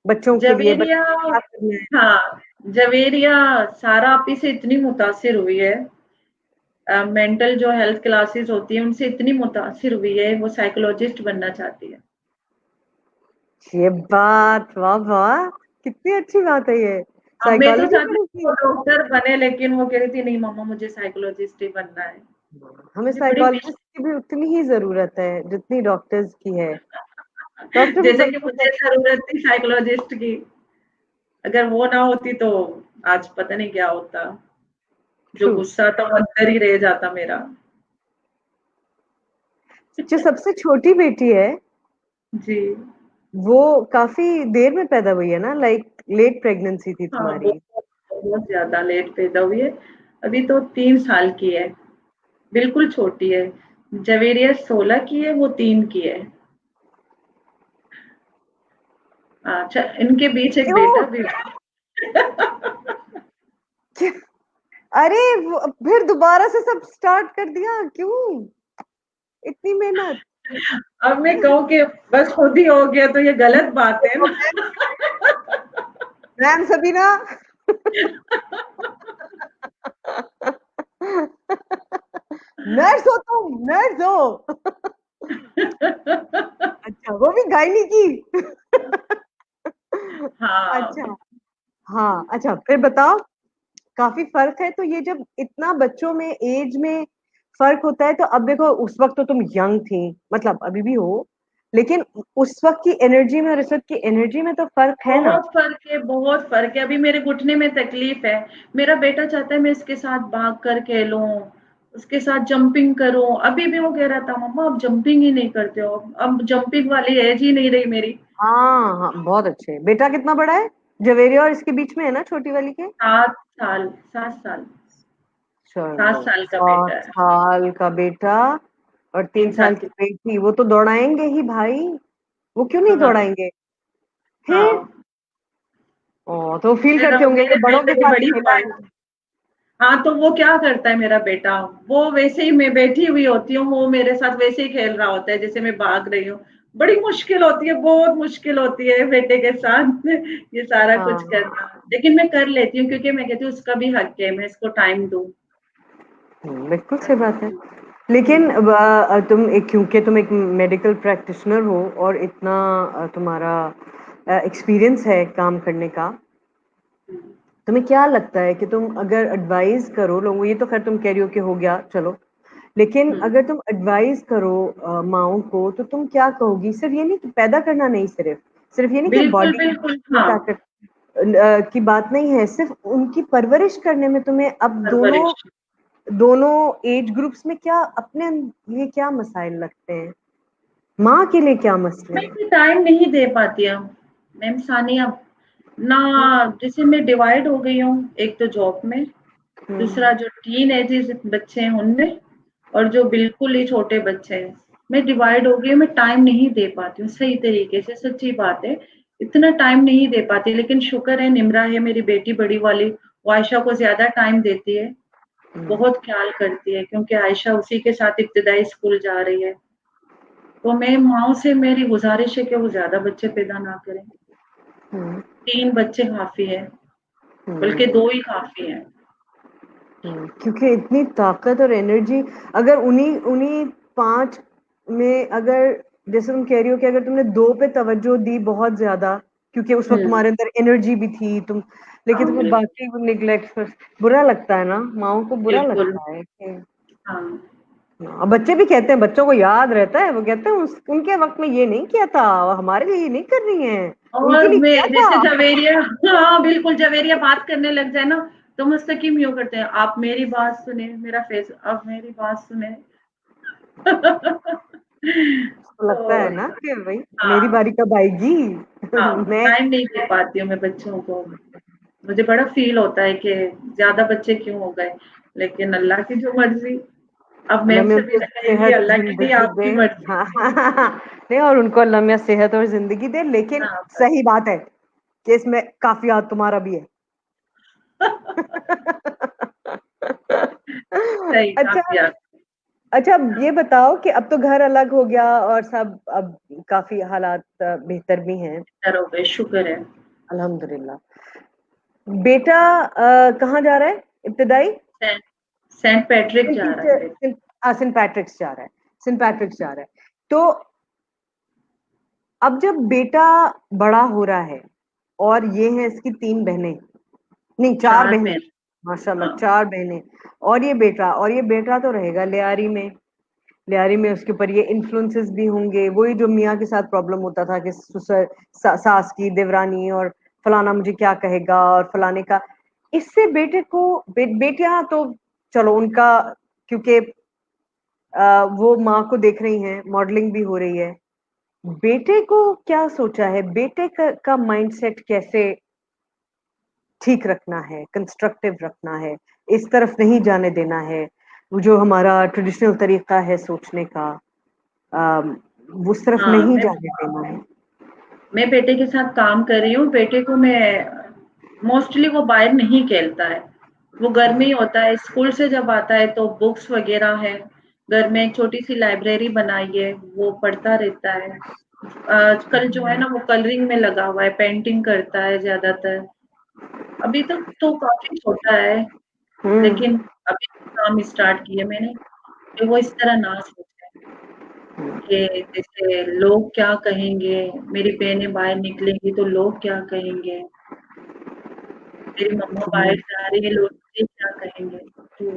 बच्चों के लिए, जवेरिया, बच्चों को क्या करना है? हाँ, जवेरिया सारा आप ही से इतनी मुतासिर हुई है, मेंटल जो हेल्थ क्लासेस होती हैं उनसे इतनी मुतासिर हुई है, वो साइकोलॉजिस्ट बनना चाहती है। ये बात, वाह वाह, कितनी अच्छी बात है ये। अब मैं तो साइकोलॉजी चाहती हूँ पढ़ेगी? वो डॉक्टर बने, लेकिन वो कह रही थी नहीं मम्मा मुझे साइकोलॉजिस्ट ही बनना है। हमें मुझे बड़ी साइकोलॉजिस्ट की भी उतनी ही जरूरत है जितनी डॉक्टर्स की है। डॉक्टर भी जैसे कि बनना मुझे चाहिए। ज़रूरत थी साइकोलॉजिस्ट की, अगर वो ना होती तो आज पता नहीं क्या होता। जो ट्रू। गुस्सा था वो अंदर ही रह जाता मेरा। जो सबसे छोटी बेटी है जी, वो काफी देर में पैदा हुई है ना, लाइक लेट प्रेगनेंसी थी हाँ, तुम्हारी? बहुत ज़्यादा लेट पैदा हुई है। अभी तो 3 साल की है, बिल्कुल छोटी है। जवेरिया 16 की है, वो 3 की है। अच्छा, इनके बीच एक क्यों? बेटा भी क्या? अरे फिर दोबारा से सब स्टार्ट कर दिया क्यों? इतनी मेहनत? अब मैं कहूँ कि बस खुद ही हो गया तो ये गलत बात है ना। मैम सबीना। नर्स हो तुम, नर्स हो? अच्छा, वो भी गायनी की? हाँ, अच्छा, हाँ, अच्छा फिर बताओ। काफी फर्क है, तो ये जब इतना बच्चों में एज में फर्क होता है, तो अब देखो उस वक्त तो तुम यंग थी, मतलब अभी भी हो, लेकिन उस वक्त की एनर्जी में और इस वक्त की एनर्जी में तो फर्क है ना। बहुत फर्क है, बहुत फर्क है। अभी मेरे घुटने में तकलीफ है, मेरा बेटा चाहता है मैं इसके साथ भाग कर खेलूं, उसके साथ जंपिंग करूं। अभी भी वो कह रहा था मम्मा आप जंपिंग ही नहीं करते हो, अब जंपिंग वाली एज ही नहीं रही मेरी। हाँ हाँ, बहुत अच्छे। बेटा कितना बड़ा है? जवेरिया और इसके बीच में है ना, छोटी वाली के? 7 साल, 7 साल, चलो, 7 साल का बेटा 7 है। साल का बेटा और 3 3 साल साल की की। बेटी, वो तो दौड़ाएंगे ही भाई। वो क्यों नहीं हाँ, दौड़ाएंगे? फिर हाँ। तो फील मेरा करते होंगे कि मेरे बड़ों के बेटे की साथ बड़ी खेला है। ख्वाहिश। हाँ, तो वो क्या करता है मेरा बेटा, वो वैसे ही मैं बैठी हुई होती हूँ, वो मेरे साथ वैसे ही खेल रहा होता है जैसे मैं भाग रही हूँ। बड़ी मुश्किल होती है, बहुत मुश्किल होती है बेटे के साथ ये सारा कुछ हाँ। करना। लेकिन मैं कर लेती हूँ क्योंकि मैं कहती हूँ उसका भी हक है, मैं इसको टाइम दूँ। बिल्कुल सही बात है। लेकिन तुम एक, क्योंकि तुम एक मेडिकल प्रैक्टिशनर हो और इतना तुम्हारा एक्सपीरियंस है काम करने का, तुम्हें क्या लगता है कि तुम अगर एडवाइस करो लोगों, ये तो खैर तुम कह रही हो कि हो गया चलो, लेकिन हुँ, अगर तुम एडवाइस करो माओ को, तो तुम क्या कहोगी? सिर्फ ये नहीं कि पैदा करना, नहीं सिर्फ सिर्फ ये नहीं कि बिल्कुल, बॉडी बिल्कुल, हाँ, की बात नहीं है, सिर्फ उनकी परवरिश करने में तुम्हें अब दोनों परवरिश। दोनों एज ग्रुप्स में क्या अपने लिए क्या मसाइल लगते हैं? माँ के लिए क्या मसले मैं हैं? भी टाइम नहीं दे पाती हूँ, मैम सानिया। ना, हम्म, जैसे मैं डिवाइड हो गई हूँ, एक तो जॉब में, हम्म, दूसरा जो टीन एजेस बच्चे हैं उनमें, और जो बिल्कुल ही छोटे बच्चे हैं, मैं डिवाइड हो गई हूँ, मैं टाइम नहीं दे पाती हूँ सही तरीके से, सच्ची बात है। इतना टाइम नहीं दे पाती, लेकिन शुक्र है निम्रा है मेरी बेटी बड़ी वाली, वो आयशा को ज़्यादा टाइम देती है, हम्म, बहुत ख्याल करती है क्योंकि आयशा उसी के साथ इब्तिदाई स्कूल जा रही है। तो मैं माँओं से मेरी गुज़ारिश है कि वो ज़्यादा बच्चे पैदा ना करें, हम्म, 3 बच्चे काफ़ी है, बल्कि हम्म, 2 ही काफ़ी हैं। क्योंकि इतनी ताकत और एनर्जी अगर उन्हीं उन्हीं 5 में, अगर जैसे तुम कह रही हो कि अगर तुमने 2 पे तवज्जो दी बहुत ज्यादा, क्योंकि उस वक्त हुँ, तुम्हारे अंदर एनर्जी भी थी, तुम, लेकिन हाँ, तुम्हें बिल्कुल, बाकी निग्लेक्ट, बुरा लगता है ना, माओ को बुरा बिल्कुल, लगता है कि हाँ। अब बच्चे भी कहते हैं, बच्चों को याद रहता है, वो कहते हैं उनके वक्त में ये नहीं किया था, हमारे लिए ये नहीं कर रही हैं, उनके और लिए किया मैं जैसे था। जवेरिया, हाँ, बिल्कुल, जवेरिया बात करने लग जाए ना, तो मुस्तकीम यूँ करते हैं, "आप मेरी बात सुने", मेरा फेस, "आप मेरी बात सुने।" तो लगता तो है ना कि भाई मेरी हाँ, बारी कब आएगी। हाँ, मैं टाइम नहीं दे पाती हूँ मैं बच्चों को। मुझे बड़ा फ़ील होता है कि ज़्यादा बच्चे क्यों हो गए, लेकिन अल्लाह की जो मर्ज़ी, अब अल्लाह मैम में से भी उनको ना कहेंगे, सेहत अल्लाह की नहीं जिंदगी दे। आपकी मर्ज़ी। हाँ नहीं, और उनको अल्लाह में सेहत और जिंदगी दे, लेकिन हाँ, बस। सही बात है कि इसमें काफी हाथ तुम्हारा भी है। सही, अच्छा। काफ़ी आप। अच्छा, अब ये बताओ कि अब तो घर अलग हो गया और सब, अब काफी हालात बेहतर भी हैं, बेहतर हो गए, शुक्र है। अल्हम्दुलिल्लाह। बेटा कहाँ जा रहा है इब्तिदाई? सेंट सेंट पैट्रिक सेंट जा रहा है पीटर, बेटा। सेंट पैट्रिक्स जा रहा है, सेंट पैट्रिक्स जा रहा है। तो अब जब बेटा बड़ा हो रहा है, और ये हैं इसकी 3 बहनें, नहीं 4 4 बहनें, में। माशाल्लाह हाँ, 4 बहनें, और ये बेटा तो रहेगा लियारी में। लियारी में उसके ऊपर ये इन्फ्लुएंसेस भी होंगे, वही जो मियाँ के साथ प्रॉब्लम होता था कि सास की देवरानी और फलाना मुझे क्या कहेगा और फलाने का। इससे बेटे को बेटियां तो चलो उनका, क्योंकि वो माँ को देख रही हैं, मॉडलिंग भी हो रही है। बेटे को क्या सोचा है? बेटे का माइंडसेट कैसे ठीक रखना है, कंस्ट्रक्टिव रखना है, इस तरफ नहीं जाने देना है, वो जो हमारा ट्रेडिशनल तरीका है सोचने का, अम, उस तरफ हाँ, नहीं जाने देना है। मैं बेटे के साथ काम कर रही हूँ। बेटे को मैं मोस्टली वो बाहर नहीं खेलता है। वो घर में ही होता है। स्कूल से जब आता है तो बुक्स वगैरह है। घर में एक छोटी-सी लाइब्रेरी बनाई है, वो पढ़ता रहता है। आजकल जो है ना वो कलरिंग में लगा हुआ है, पेंटिंग करता है ज़्यादातर। अभी तक तो काफ़ी छोटा है, हम्म। लेकिन अभी काम स्टार्ट किया मैंने कि वो इस तरह ना सोचे कि जैसे लोग क्या कहेंगे, मेरी बहनें बाहर निकलेंगी तो लोग क्या कहेंगे, मेरी मम्मा बाहर जा रही है, लोग मुझे क्या कहेंगे? तो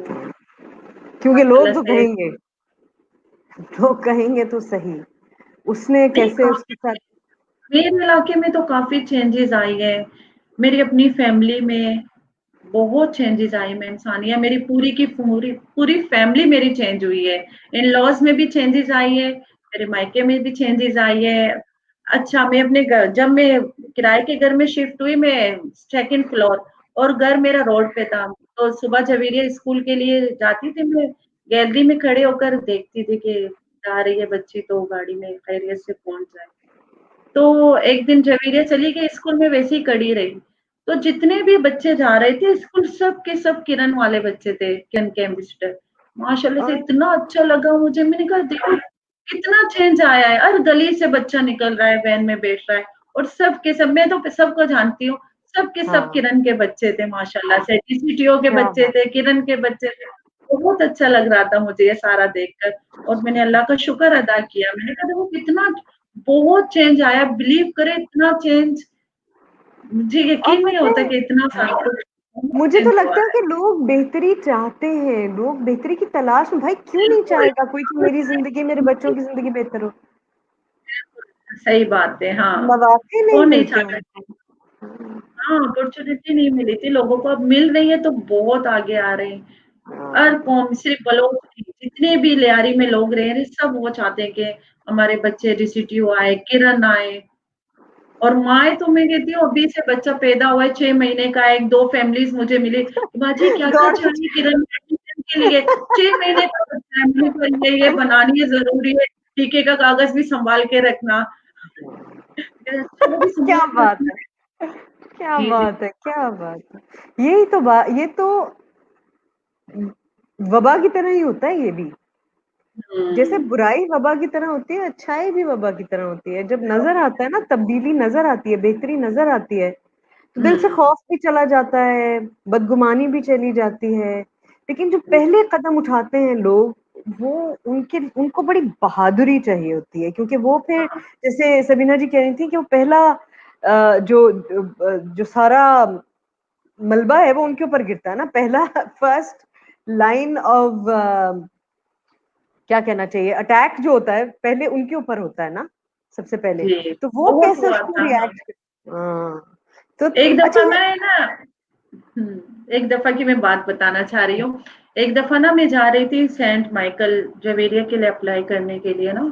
क्योंकि लोग माशाल्लाह तो से। कहेंगे, लोग कहेंगे तो सही, उसने नहीं, कैसे उसके साथ? मेरे इलाके में तो काफ़ी चेंजेज़ आई है। मेरी अपनी फैमिली में बहुत चेंजेज़ आई मैम सानिया, मेरी पूरी की पूरी पूरी फैमिली मेरी चेंज हुई है। इन-लॉज़ में भी चेंजेज़ आई है, मेरे मायके में भी चेंजेज़ आई है। अच्छा, मैं अपने घर जब मैं किराए के घर में शिफ्ट हुई, मैं 2nd फ्लोर और घर मेरा रोड पे था। तो सुबह जवेरिया स्कूल के लिए जाती थी, मैं गैलरी में खड़े होकर देखती थी कि जा रही है बच्ची तो गाड़ी में खैरियत से पहुँच जाए। तो एक दिन जवेरिया चली गई स्कूल में वैसे ही खड़ी रही। तो जितने भी बच्चे जा रहे थे स्कूल सब के सब किरण वाले बच्चे थे, किरण के एम्बेसडर। माशाल्लाह से और इतना अच्छा लगा मुझे, मैंने कहा देखो कितना चेंज आया है। हर गली से बच्चा निकल रहा है, वैन में बैठ रहा है और सब के सब, मैं तो सबको जानती हूँ, सब के सब हाँ, किरण के बच्चे थे माशाल्लाह से, डीसीटीओ के क्या बच्चे बात। थे, किरण के बच्चे थे। बहुत अच्छा लग रहा था मुझे ये सारा देखकर और मैंने अल्लाह का शुक्र अदा किया। मैंने कहा देखो कितना बहुत चेंज आया, बिलीव करें इतना चेंज मुझे और यकीन नहीं पता होता है, कि इतना हाँ, सारा कुछ बहुत मुझे तो चेंज हुआ लगता है है। कि लोग बेहतरी चाहते हैं, लोग बेहतरी की तलाश में, भाई क्यों नहीं बिल्कुल, चाहेगा कोई कि मेरी जिंदगी, मेरे बच्चों की जिंदगी बेहतर हो? सही बात है, हाँ। मौके नहीं कौन नहीं मिलते चाहता? उनको। हाँ, अपॉर्च्युनिटी नहीं मिली थी लोगों को, अब मिल रही है तो बहुत आगे आ रहे हैं। हर हाँ, कौम सिर्फ बलोच नहीं, जितने भी लियारी में लोग रह रहे हैं, सब वो चाहते हैं कि हमारे बच्चे डीसीटीओ आए, किरण आए। और माएँ तो मैं कहती हूँ अभी से बच्चा पैदा हुआ है 6 महीने का, 1-2 फैमिलीज़ मुझे मिली, बाजी क्या-क्या दौड़ चाहिए किरण के लिए? 6 महीने का बच्चा है, मैंने कहा ये बनानी है ज़रूरी है, टीके का कागज़ भी सँभाल के रखना। अच्छा वो भी सँभाल क्या के बात रखना। है, क्या जी, जी। बात है, क्या बात है। ये तो वबा की तरह ही होता है ये भी। जैसे हुँ, बुराई वबा की तरह होती है, अच्छाई भी वबा की तरह होती है। जब नजर आता है ना, तब्दीली नजर आती है, बेहतरी नजर आती है, तो दिल से हुँ, खौफ भी चला जाता है, बदगुमानी भी चली जाती है। लेकिन जो हुँ, पहले कदम उठाते हैं लोग, वो उनको बड़ी बहादुरी चाहिए होती है, क्योंकि वो फिर, हाँ, जैसे सबीना जी कह रही थी कि वो पहला जो सारा मलबा है वो उनके ऊपर गिरता है ना, पहला फर्स्ट लाइन ऑफ, क्या कहना चाहिए, अटैक जो होता है पहले उनके ऊपर होता है ना, सबसे पहले। जी, तो वो बहुत कैसे हुआ उसको था, हाँ। रिएक्ट, हाँ, तो एक अच्छा दफ़ा ये, मैं ना एक दफ़ा की मैं बात बताना चाह रही हूँ। एक दफ़ा ना मैं जा रही थी सेंट माइकल जवेरिया के लिए अप्लाई करने के लिए ना,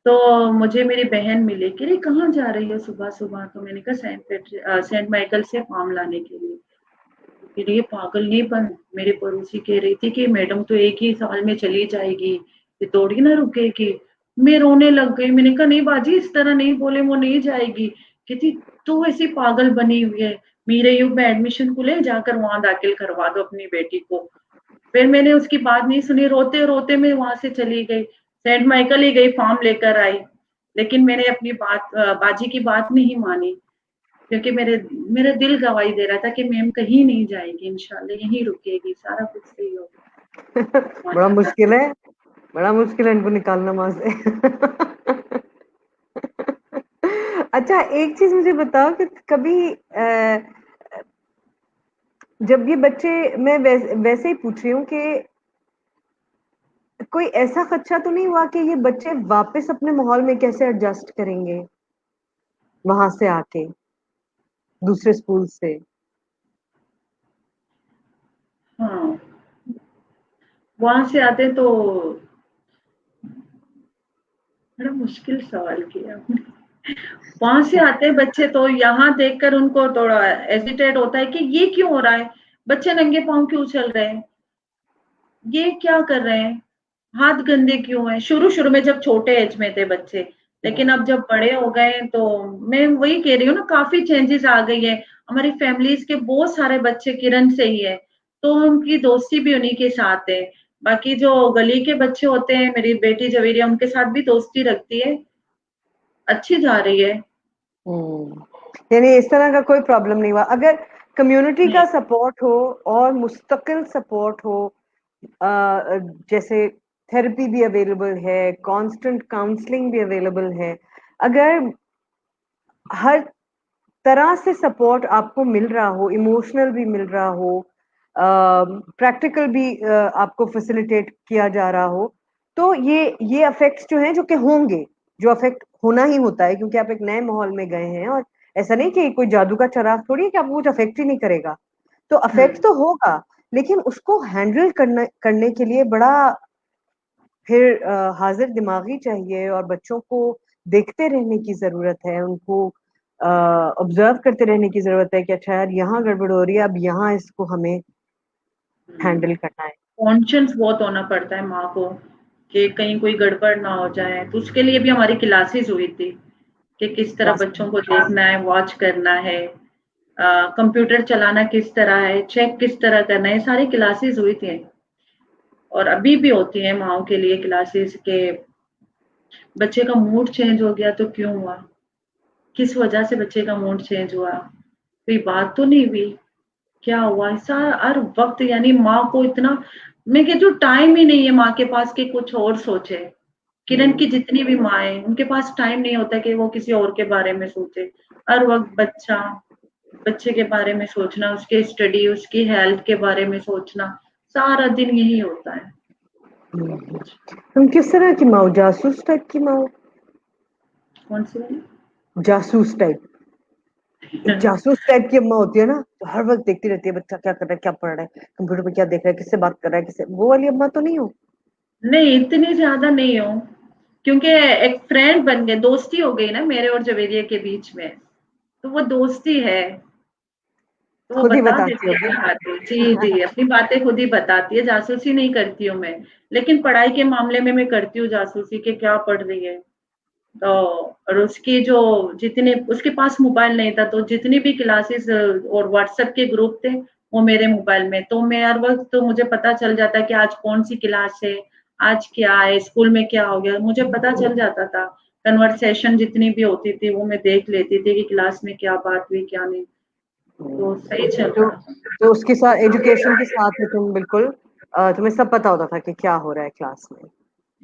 तो मुझे मेरी बहन मिली कि अरे कहाँ जा रही हो सुबह-सुबह? तो मैंने कहा सेंट माइकल से फॉर्म लाने के लिए। तो फिर ये पागल नहीं बन मेरे पड़ोसी कह रही थी कि मैडम तो एक ही साल में चली जाएगी, ये थोड़ी ना रुकेगी। मैं रोने लग गई, मैंने कहा नहीं बाजी इस तरह नहीं बोले वो नहीं जाएगी। कहती तू ऐसी पागल बनी हुई है, मीरायुग में एडमिशन खुले जाकर वहाँ दाखिल करवा दो अपनी बेटी को। फिर मैंने उसकी बात नहीं सुनी, रोते-रोते मैं वहाँ से चली गई। सेंट माइकल ही गई फॉर्म लेकर आई। लेकिन मैंने अपनी बाजी की बात नहीं मानी। क्योंकि मेरा दिल गवाही दे रहा था कि मैम कहीं नहीं जाएगी इंशाल्लाह यहीं रुकेगी, सारा कुछ सही होगा। बड़ा माशाल्लाह मुश्किल है, बड़ा मुश्किल है इनको निकालना वहां से। अच्छा, एक चीज मुझे बताओ कि कभी जब ये बच्चे, मैं वैसे ही पूछ रही हूँ कि कोई ऐसा खदशा तो नहीं हुआ कि ये बच्चे वापस अपने माहौल में कैसे एडजस्ट करेंगे वहां से आके, दूसरे स्कूल से? हाँ, वहाँ से आते तो बड़ा मुश्किल सवाल किया आपने। वहाँ से आते बच्चे तो यहाँ देखकर उनको थोड़ा हेजिटेट होता है कि ये क्यों हो रहा है? बच्चे नंगे पाँव क्यों चल रहे हैं? ये क्या कर रहे हैं? हाथ गंदे क्यों हैं? शुरू-शुरू में जब छोटे एज में थे बच्चे, लेकिन अब जब बड़े हो गए हैं तो मैं वही कह रही हूँ ना काफ़ी चेंजेज़ आ गई है। हमारी फैमिलीज़ के बहुत सारे बच्चे किरण से ही है, तो उनकी दोस्ती भी उन्हीं के साथ है। बाकी जो गली के बच्चे होते हैं, मेरी बेटी जवेरिया उनके साथ भी दोस्ती रखती है, अच्छी जा रही है। हम्म, यानी इस तरह का कोई प्रॉब्लम नहीं हुआ। अगर कम्युनिटी नहीं, का सपोर्ट हो और मुस्तकिल सपोर्ट हो, जैसे थेरेपी भी अवेलेबल है, कांस्टेंट काउंसलिंग भी अवेलेबल है, अगर हर तरह से सपोर्ट आपको मिल रहा हो, इमोशनल भी मिल रहा हो, प्रैक्टिकल भी आपको फैसिलिटेट किया जा रहा हो, तो ये अफेक्ट्स जो हैं, जो कि होंगे, जो अफेक्ट होना ही होता है, क्योंकि आप एक नए माहौल में गए हैं, और ऐसा नहीं कि कोई जादू का चिराग थोड़ी है कि आपको कुछ अफेक्ट ही नहीं करेगा। तो अफेक्ट तो होगा, लेकिन उसको हैंडल करने के लिए बड़ा फिर हाजिर दिमागी चाहिए, और बच्चों को देखते रहने की जरूरत है, उनको ऑब्जर्व करते रहने की जरूरत है कि अच्छा यार यहाँ गड़बड़ हो रही है, अब यहाँ इसको हमें हैंडल करना है। कॉन्शियस बहुत होना पड़ता है माँ को कि कहीं कोई गड़बड़ ना हो जाए। तो उसके लिए भी हमारी क्लासेस हुई थी कि किस तरह क्लास बच्चों को देखना है, वॉच करना है, कंप्यूटर चलाना किस तरह है, चेक किस तरह करना है, ये सारी क्लासेस हुई थी। और अभी भी होती हैं माओ के लिए क्लासेस के बच्चे का मूड चेंज हो गया तो क्यों हुआ, किस वजह से बच्चे का मूड चेंज हुआ, कोई बात तो नहीं हुई, क्या हुआ, ऐसा हर वक्त। यानी माँ को इतना, मैं कहती हूँ टाइम ही नहीं है माँ के पास कि कुछ और सोचे। किरण की जितनी भी माँ है उनके पास टाइम नहीं होता कि वो किसी और के बारे में सोचे। हर वक्त बच्चे के बारे में सोचना, उसके स्टडी, उसकी हेल्थ के बारे में सोचना, सारा दिन यही होता है। तुम किस तरह की माँ हो? जासूस टाइप की माँ हो? कौन सी वाली? जासूस टाइप? एक जासूस टाइप की अम्मा होती है ना, तो हर वक्त देखती रहती है बच्चा क्या कर रहा है, क्या पढ़ रहा है, कंप्यूटर पे क्या देख रहा है, किससे बात कर रहा है, किससे। वो वाली अम्मा तो नहीं हो? नहीं, इतनी ज्यादा नहीं हूँ, क्योंकि एक फ्रेंड बन गए, दोस्ती हो गई ना मेरे और जवेरिया के बीच में, तो वो दोस्ती है। तो वो खुद ही बता बताती देती है होगी। अपनी बातें। जी, जी, अपनी बातें खुद ही बताती है, जासूसी नहीं करती हूँ मैं। लेकिन पढ़ाई के मामले में मैं करती हूँ जासूसी कि क्या पढ़ रही है। तो और उसकी जो जितने उसके पास मोबाइल नहीं था, तो जितनी भी क्लासेस और व्हाट्सएप के ग्रुप थे, वो मेरे मोबाइल में। तो मैं हर वक़्त तो मुझे पता चल जाता है कि आज कौन-सी क्लास है, आज क्या है, स्कूल में क्या हो गया, मुझे पता चल जाता था। कन्वर्सेशन जितनी भी होती थी, वो मैं देख लेती थी कि क्लास में क्या बात हुई, क्या नहीं। तो सही चल तो रहा। तो उसके साथ, एजुकेशन के साथ में तुम बिल्कुल तुम्हें सब पता होता था कि क्या हो रहा है क्लास में।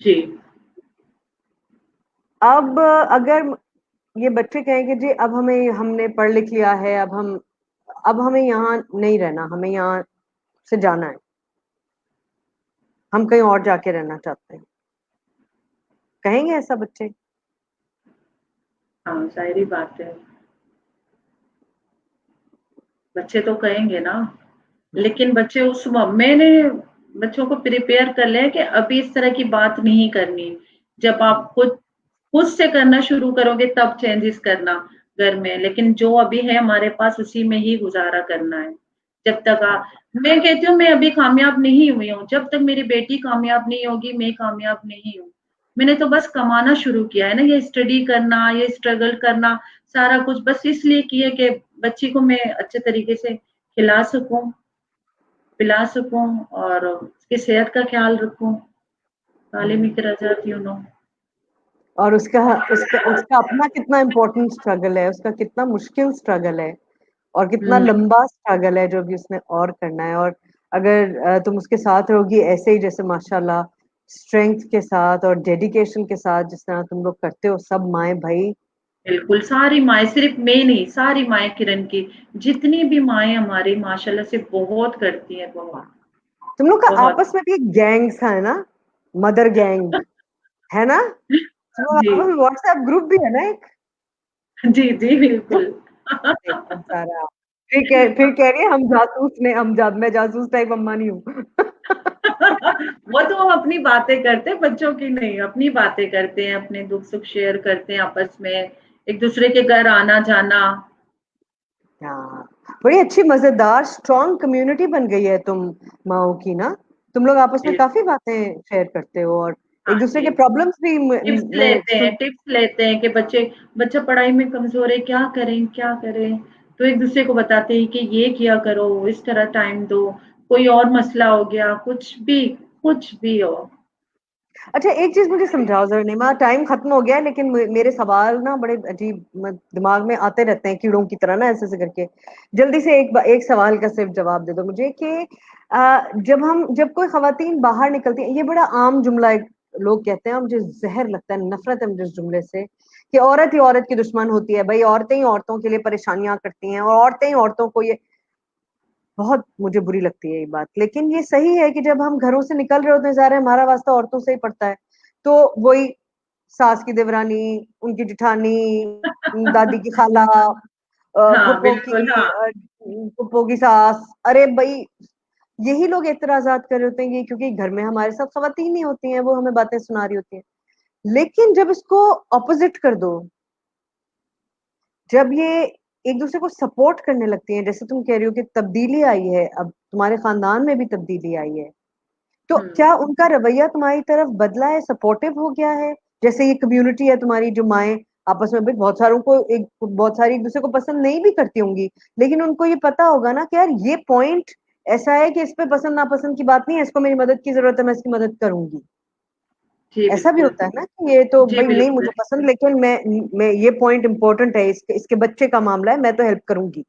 जी। अब अगर ये बच्चे कहें कि जी अब हमें, हमने पढ़ लिख लिया है, अब हमें यहाँ नहीं रहना, हमें यहाँ से जाना है, हम कहीं और जाके रहना चाहते हैं, कहेंगे ऐसा बच्चे? हाँ, ज़ाहिर-सी बात है। बच्चे तो कहेंगे ना, लेकिन बच्चे उस म मैंने बच्चों को प्रिपेयर कर लिया है कि अभी इस तरह की बात नहीं करनी। जब आप खुद से करना शुरू करोगे तब चेंजेस करना घर में, लेकिन जो अभी है हमारे पास उसी में ही गुज़ारा करना है। जब तक मैं कहती हूँ मैं अभी कामयाब नहीं हुई हूँ, जब तक मेरी बेटी कामयाब नहीं होगी, मैं कामयाब नहीं हूँ। मैंने तो बस कमाना शुरू किया है ना, ये स्टडी करना, ये स्ट्रगल करना, सारा कुछ बस इसलिए किया कि बच्ची को मैं अच्छे तरीके से खिला सकूँ, पिला सकूँ और उसकी सेहत का ख़्याल रखूँ। तालीमी दराजात यू नो। और उसका उसका उसका अपना कितना इम्पोर्टेंट स्ट्रगल है, उसका कितना मुश्किल स्ट्रगल है, और कितना हुँ, लंबा स्ट्रगल है जो भी उसने और करना है। और अगर तुम उसके साथ रहोगी ऐसे ही, जैसे माशाल्लाह स्ट्रेंथ के साथ और डेडिकेशन के साथ जिस तरह तुम लोग करते हो, सब माएँ भाई। बिल्कुल, सारी माएँ, सिर्फ़ मैं नहीं, सारी माएँ किरण की, जितनी भी माएँ हमारी माशाल्लाह से बहुत करती हैं, बहुत, तुम लोग का बहुत। आपस में भी एक गैंग सा है ना, मदर गैंग, है ना? तुम लोग जी। आपस में व्हाट्सएप ग्रुप भी है ना एक? जी, जी, बिल्कुल। देखो सारा, फिर कह रही है हम जासूस ने, मैं जासूस टाइप अम्मा नहीं हूँ। वो तो हम अपनी बातें करते हैं, बच्चों की नहीं, अपनी बातें करते हैं, अपने दुःख-सुख शेयर करते हैं आपस में, एक-दूसरे के घर आना-जाना। हाँ, बड़ी अच्छी मजेदार स्ट्रॉन्ग कम्युनिटी बन गई है तुम माओ की ना। तुम लोग आपस में जी, काफी बातें शेयर करते हो, और हाँ एक दूसरे जी। के प्रॉब्लम्स भी मैं सुन। टिप्स लेते हैं कि बच्चा पढ़ाई में कमज़ोर है, क्या करें, क्या करें? तो एक-दूसरे को बताते हैं कि ये किया करो, इस तरह टाइम दो, कोई और मसला हो गया, कुछ भी हो। अच्छा, एक चीज मुझे समझाओ जरा निमा, टाइम खत्म हो गया है, लेकिन मेरे सवाल ना बड़े अजीब दिमाग में आते रहते हैं कीड़ों की तरह ना, ऐसे ऐसे करके। जल्दी से एक सवाल का सिर्फ जवाब दे दो मुझे कि जब कोई खवातीन बाहर निकलती है, ये बड़ा आम जुमला एक लोग कहते हैं, और मुझे जहर लगता है, नफरत है मुझे इस जुमले से, कि औरत ही औरत की दुश्मन होती है। भाई औरतें ही औरतों के लिए परेशानियां करती हैं, और औरतें ही औरतों को ये, बहुत मुझे बुरी लगती है ये बात। लेकिन ये सही है कि जब हम घरों से निकल रहे होते हैं, ज़ाहिर है हमारा वास्ता औरतों से ही पड़ता है। तो वही सास की देवरानी, उनकी जिठानी, दादी की खाला, हाँ बिल्कुल, हाँ। फुप्पो की सास। अरे भाई, यही लोग एतराजात कर रहे होते हैं ये, क्योंकि घर में हमारे साथ खवातीन ही होती हैं, वो हमें बातें सुना रही होती हैं। लेकिन जब इसको ऑपोजिट कर दो, जब ये एक दूसरे को सपोर्ट करने लगती हैं, जैसे तुम कह रही हो कि तब्दीली आई है, अब तुम्हारे खानदान में भी तब्दीली आई है, तो क्या उनका रवैया तुम्हारी तरफ बदला है, सपोर्टिव हो गया है? जैसे ये कम्युनिटी है तुम्हारी, जो माएं आपस में भी बहुत सारों को बहुत सारी एक दूसरे को पसंद नहीं भी करती होंगी, लेकिन उनको ये पता होगा ना कि यार ये पॉइंट ऐसा है कि इस पे पसंद नापसंद की बात नहीं है, इसको मेरी मदद की जरूरत है, मैं इसकी मदद करूंगी। जी ऐसा भी बिल्कुल। होता है ना कि ये तो जी भाई नहीं बिल्कुल। मुझे पसंद, लेकिन मैं ये पॉइंट इंपॉर्टेंट है, इसके बच्चे का मामला है, मैं तो हेल्प करूंगी।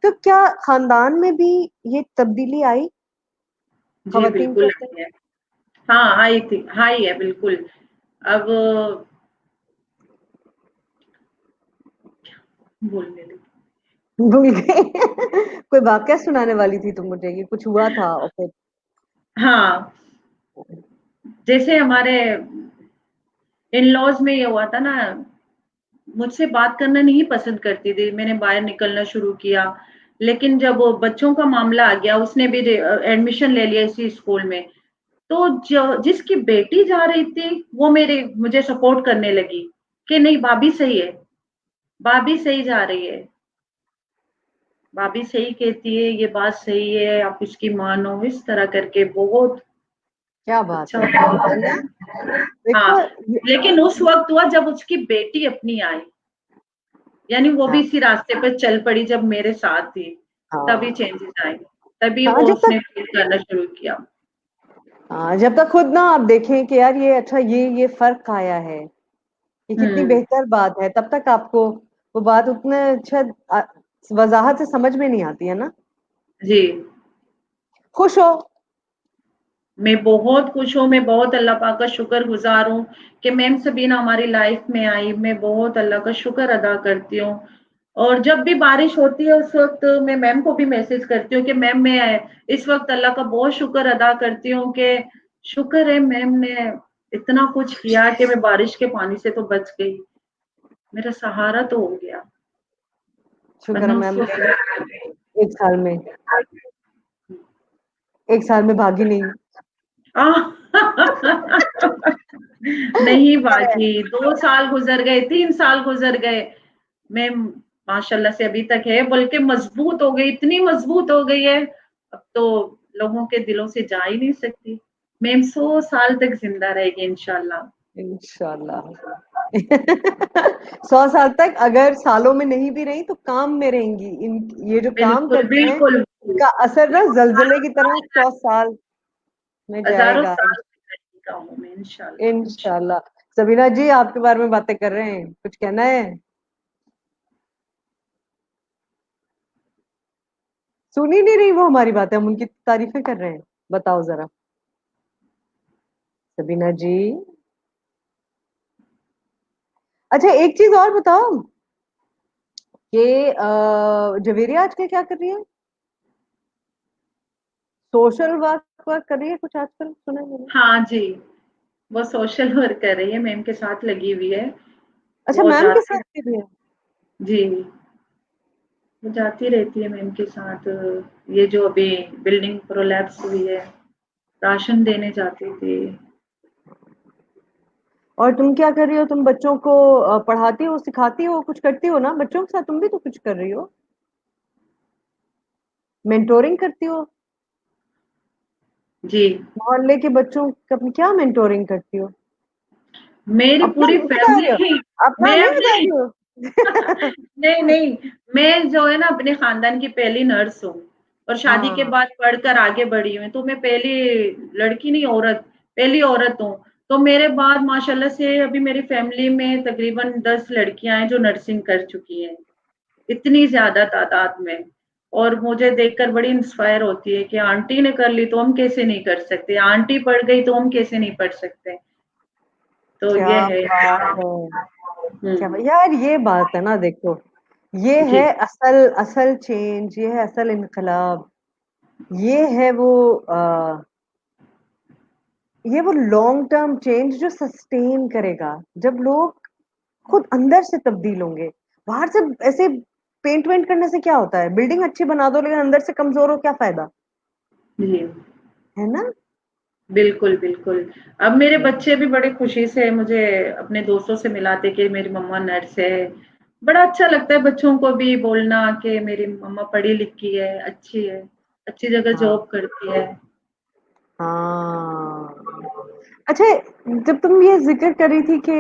तो क्या खानदान में भी ये तब्दीली आई, जी खवातीन बिल्कुल करते हैं? आई है। हाँ, आई थी, आई है बिल्कुल। अब बोलने लगी। भूल गए। कोई वाकया सुनाने वाली थी तुम मुझे, ये कुछ हुआ था और फिर? हाँ, जैसे हमारे इन-लॉज़ में ये हुआ था ना, मुझसे बात करना नहीं पसंद करती थी, मैंने बाहर निकलना शुरू किया। लेकिन जब वो बच्चों का मामला आ गया, उसने भी एडमिशन ले लिया इसी स्कूल में, तो जिसकी बेटी जा रही थी, वो मुझे सपोर्ट करने लगी कि नहीं भाभी सही है, भाभी सही जा रही है, भाभी सही कहती है, ये बात सही है, आप इसकी मानो, इस तरह करके बहुत क्या बात अच्छा है हुआ। ना? हाँ, देखो लेकिन उस वक़्त हुआ जब उसकी बेटी अपनी आई, यानी वो भी हाँ इसी रास्ते पर चल पड़ी जब मेरे साथ थी, तभी हाँ चेंजेस आए, तभी हाँ, वो जब उसने तक फ़ील करना शुरू किया। हाँ, जब तक खुद ना आप देखें कि यार ये अच्छा, ये फर्क आया है, ये कितनी हुँ, बेहतर बात है, तब तक आपको वो बात उतने शायद वजाहत से समझ में नहीं आती है ना। जी। खुश हो? मैं बहुत खुश हूँ, मैं बहुत अल्लाह पाक का शुक्रगुज़ार हूँ कि मैम सबीना हमारी लाइफ़ में आई, मैं बहुत अल्लाह का शुक्र अदा करती हूँ। और जब भी बारिश होती है उस वक़्त मैं मैम को भी मैसेज करती हूँ कि मैम मैं इस वक़्त अल्लाह का बहुत शुक्र अदा करती हूँ कि शुक्र है मैम ने इतना कुछ किया कि मैं बारिश के पानी से तो बच गई। मेरा सहारा तो हो गया, शुक्र है वरना उस मैम ने वक़्त एक साल में, एक साल में भागी नहीं। नहीं भागी, 2 साल गुज़र गए, 3 साल गुज़र गए। मैं माशाल्लाह से अभी तक है, बल्कि मज़बूत हो गई, इतनी मज़बूत हो गई है, अब तो लोगों के दिलों से जा ही नहीं सकती। मैम 100 साल तक ज़िंदा रहेगी इंशाल्लाह। इंशाल्लाह। 100 साल तक अगर सालों में नहीं भी रही तो काम में रहेंगी। इन ये जो काम बिल्कुल, करते हैं, बिल्कुल, इनका असर ना जलजले की तरह 100 साल में हज़ारों जाएगा। साल तक रहेगी गाँवों में इंशाल्लाह, इंशाल्लाह। सबीना जी आपके बारे में बातें कर रहे हैं, कुछ कहना है? सुन ही नहीं रही वो हमारी बातें, हम उनकी तारीफें कर रहे हैं। बताओ जरा सबीना जी। अच्छा एक चीज और बताओ कि जवेरिया आजकल क्या कर रही है? सोशल वर्क वर्क कर रही है कुछ आजकल, सुना है मैंने। हाँ जी, वो सोशल वर्क कर रही है, मैम के साथ लगी हुई है। अच्छा, वो मैम के जाती साथ कर रही है? जी, वो जाती रहती है मैम के साथ। ये जो अभी बिल्डिंग प्रोलैप्स हुई है, राशन देने जाती थी। और तुम क्या कर रही हो? तुम बच्चों को पढ़ाती हो, सिखाती हो, कुछ करती हो ना बच्चों के साथ? तुम भी तो कुछ कर रही हो, मेंटोरिंग करती हो जी, मोहल्ले के बच्चों का। क्या मेंटोरिंग करती हो? मेरी अपना पूरी नहीं बता रही हो? फैमिली अपना मैं नहीं बता अपनी रही हो? नहीं, नहीं, मैं जो है ना अपने खानदान की पहली नर्स हूँ और शादी के हाँ, बाद पढ़कर आगे बढ़ी हूँ, तो मैं पहली लड़की नहीं औरत, पहली औरत हूँ। तो मेरे बाद माशाल्लाह से अभी मेरी फैमिली में तकरीबन 10 लड़कियाँ हैं जो नर्सिंग कर चुकी हैं, इतनी ज़्यादा तादाद में। और मुझे देखकर बड़ी इंस्पायर होती है कि आंटी ने कर ली तो हम कैसे नहीं कर सकते, आंटी पढ़ गई तो हम कैसे नहीं पढ़ सकते। तो क्या ये है। बात है। क्या हुँ, यार, ये बात है ना, देखो ये है जी, असल असल चेंज, ये है असल इनकलाब, ये है वो ये वो लॉन्ग टर्म चेंज जो सस्टेन करेगा, जब लोग खुद अंदर से तब्दील होंगे। बाहर से ऐसे पेंट वेंट करने से क्या होता है, बिल्डिंग अच्छी बना दो लेकिन अंदर से कमजोर हो, क्या फायदा, जी है ना? बिल्कुल बिल्कुल। अब मेरे बच्चे भी बड़े खुशी से मुझे अपने दोस्तों से मिलाते कि मेरी मम्मा नर्स है। बड़ा अच्छा लगता है बच्चों को भी बोलना कि मेरी मम्मा पढ़ी लिखी है, अच्छी जगह हाँ जॉब करती है। हाँ। अच्छा, जब तुम ये जिक्र कर रही थी कि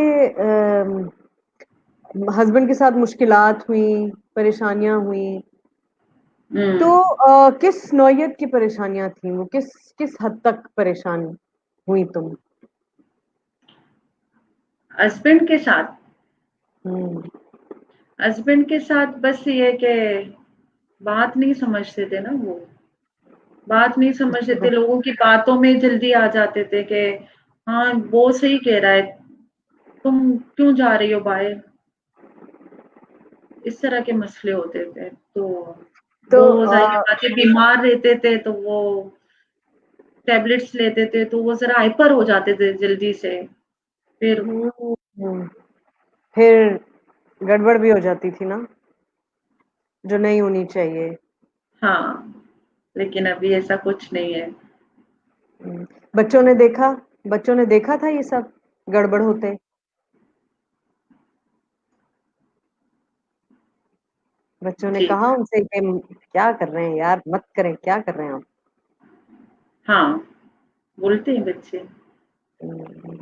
हस्बैंड के साथ मुश्किलात हुई, परेशानियां हुई, तो हुँ, किस नौयत की परेशानियां थी वो, किस किस हद तक परेशान हुई तुम? हस्बैंड के साथ हम्म। हस्बैंड के साथ बस ये कि बात नहीं समझते थे ना वो। बात नहीं समझते थे, लोगों की बातों में जल्दी आ जाते थे कि हाँ, वो सही कह रहा है, तुम क्यों जा रही हो बाहर? इस तरह के मसले होते थे। तो तो वो ज़ाहिर-सी बात है बीमार रहते थे तो वो टैबलेट्स लेते थे तो वो ज़रा हाइपर हो जाते थे जल्दी से। फिर हम्म, फिर गड़बड़ भी हो जाती थी ना, जो नहीं होनी चाहिए। हाँ, लेकिन अभी ऐसा कुछ नहीं है। बच्चों ने देखा, बच्चों ने देखा था ये सब गड़बड़ होते, बच्चों ने जी, कहा उनसे कि क्या कर रहे हैं यार, मत करें, क्या कर रहे हैं आप? हाँ, बोलते हैं बच्चे। हम्म,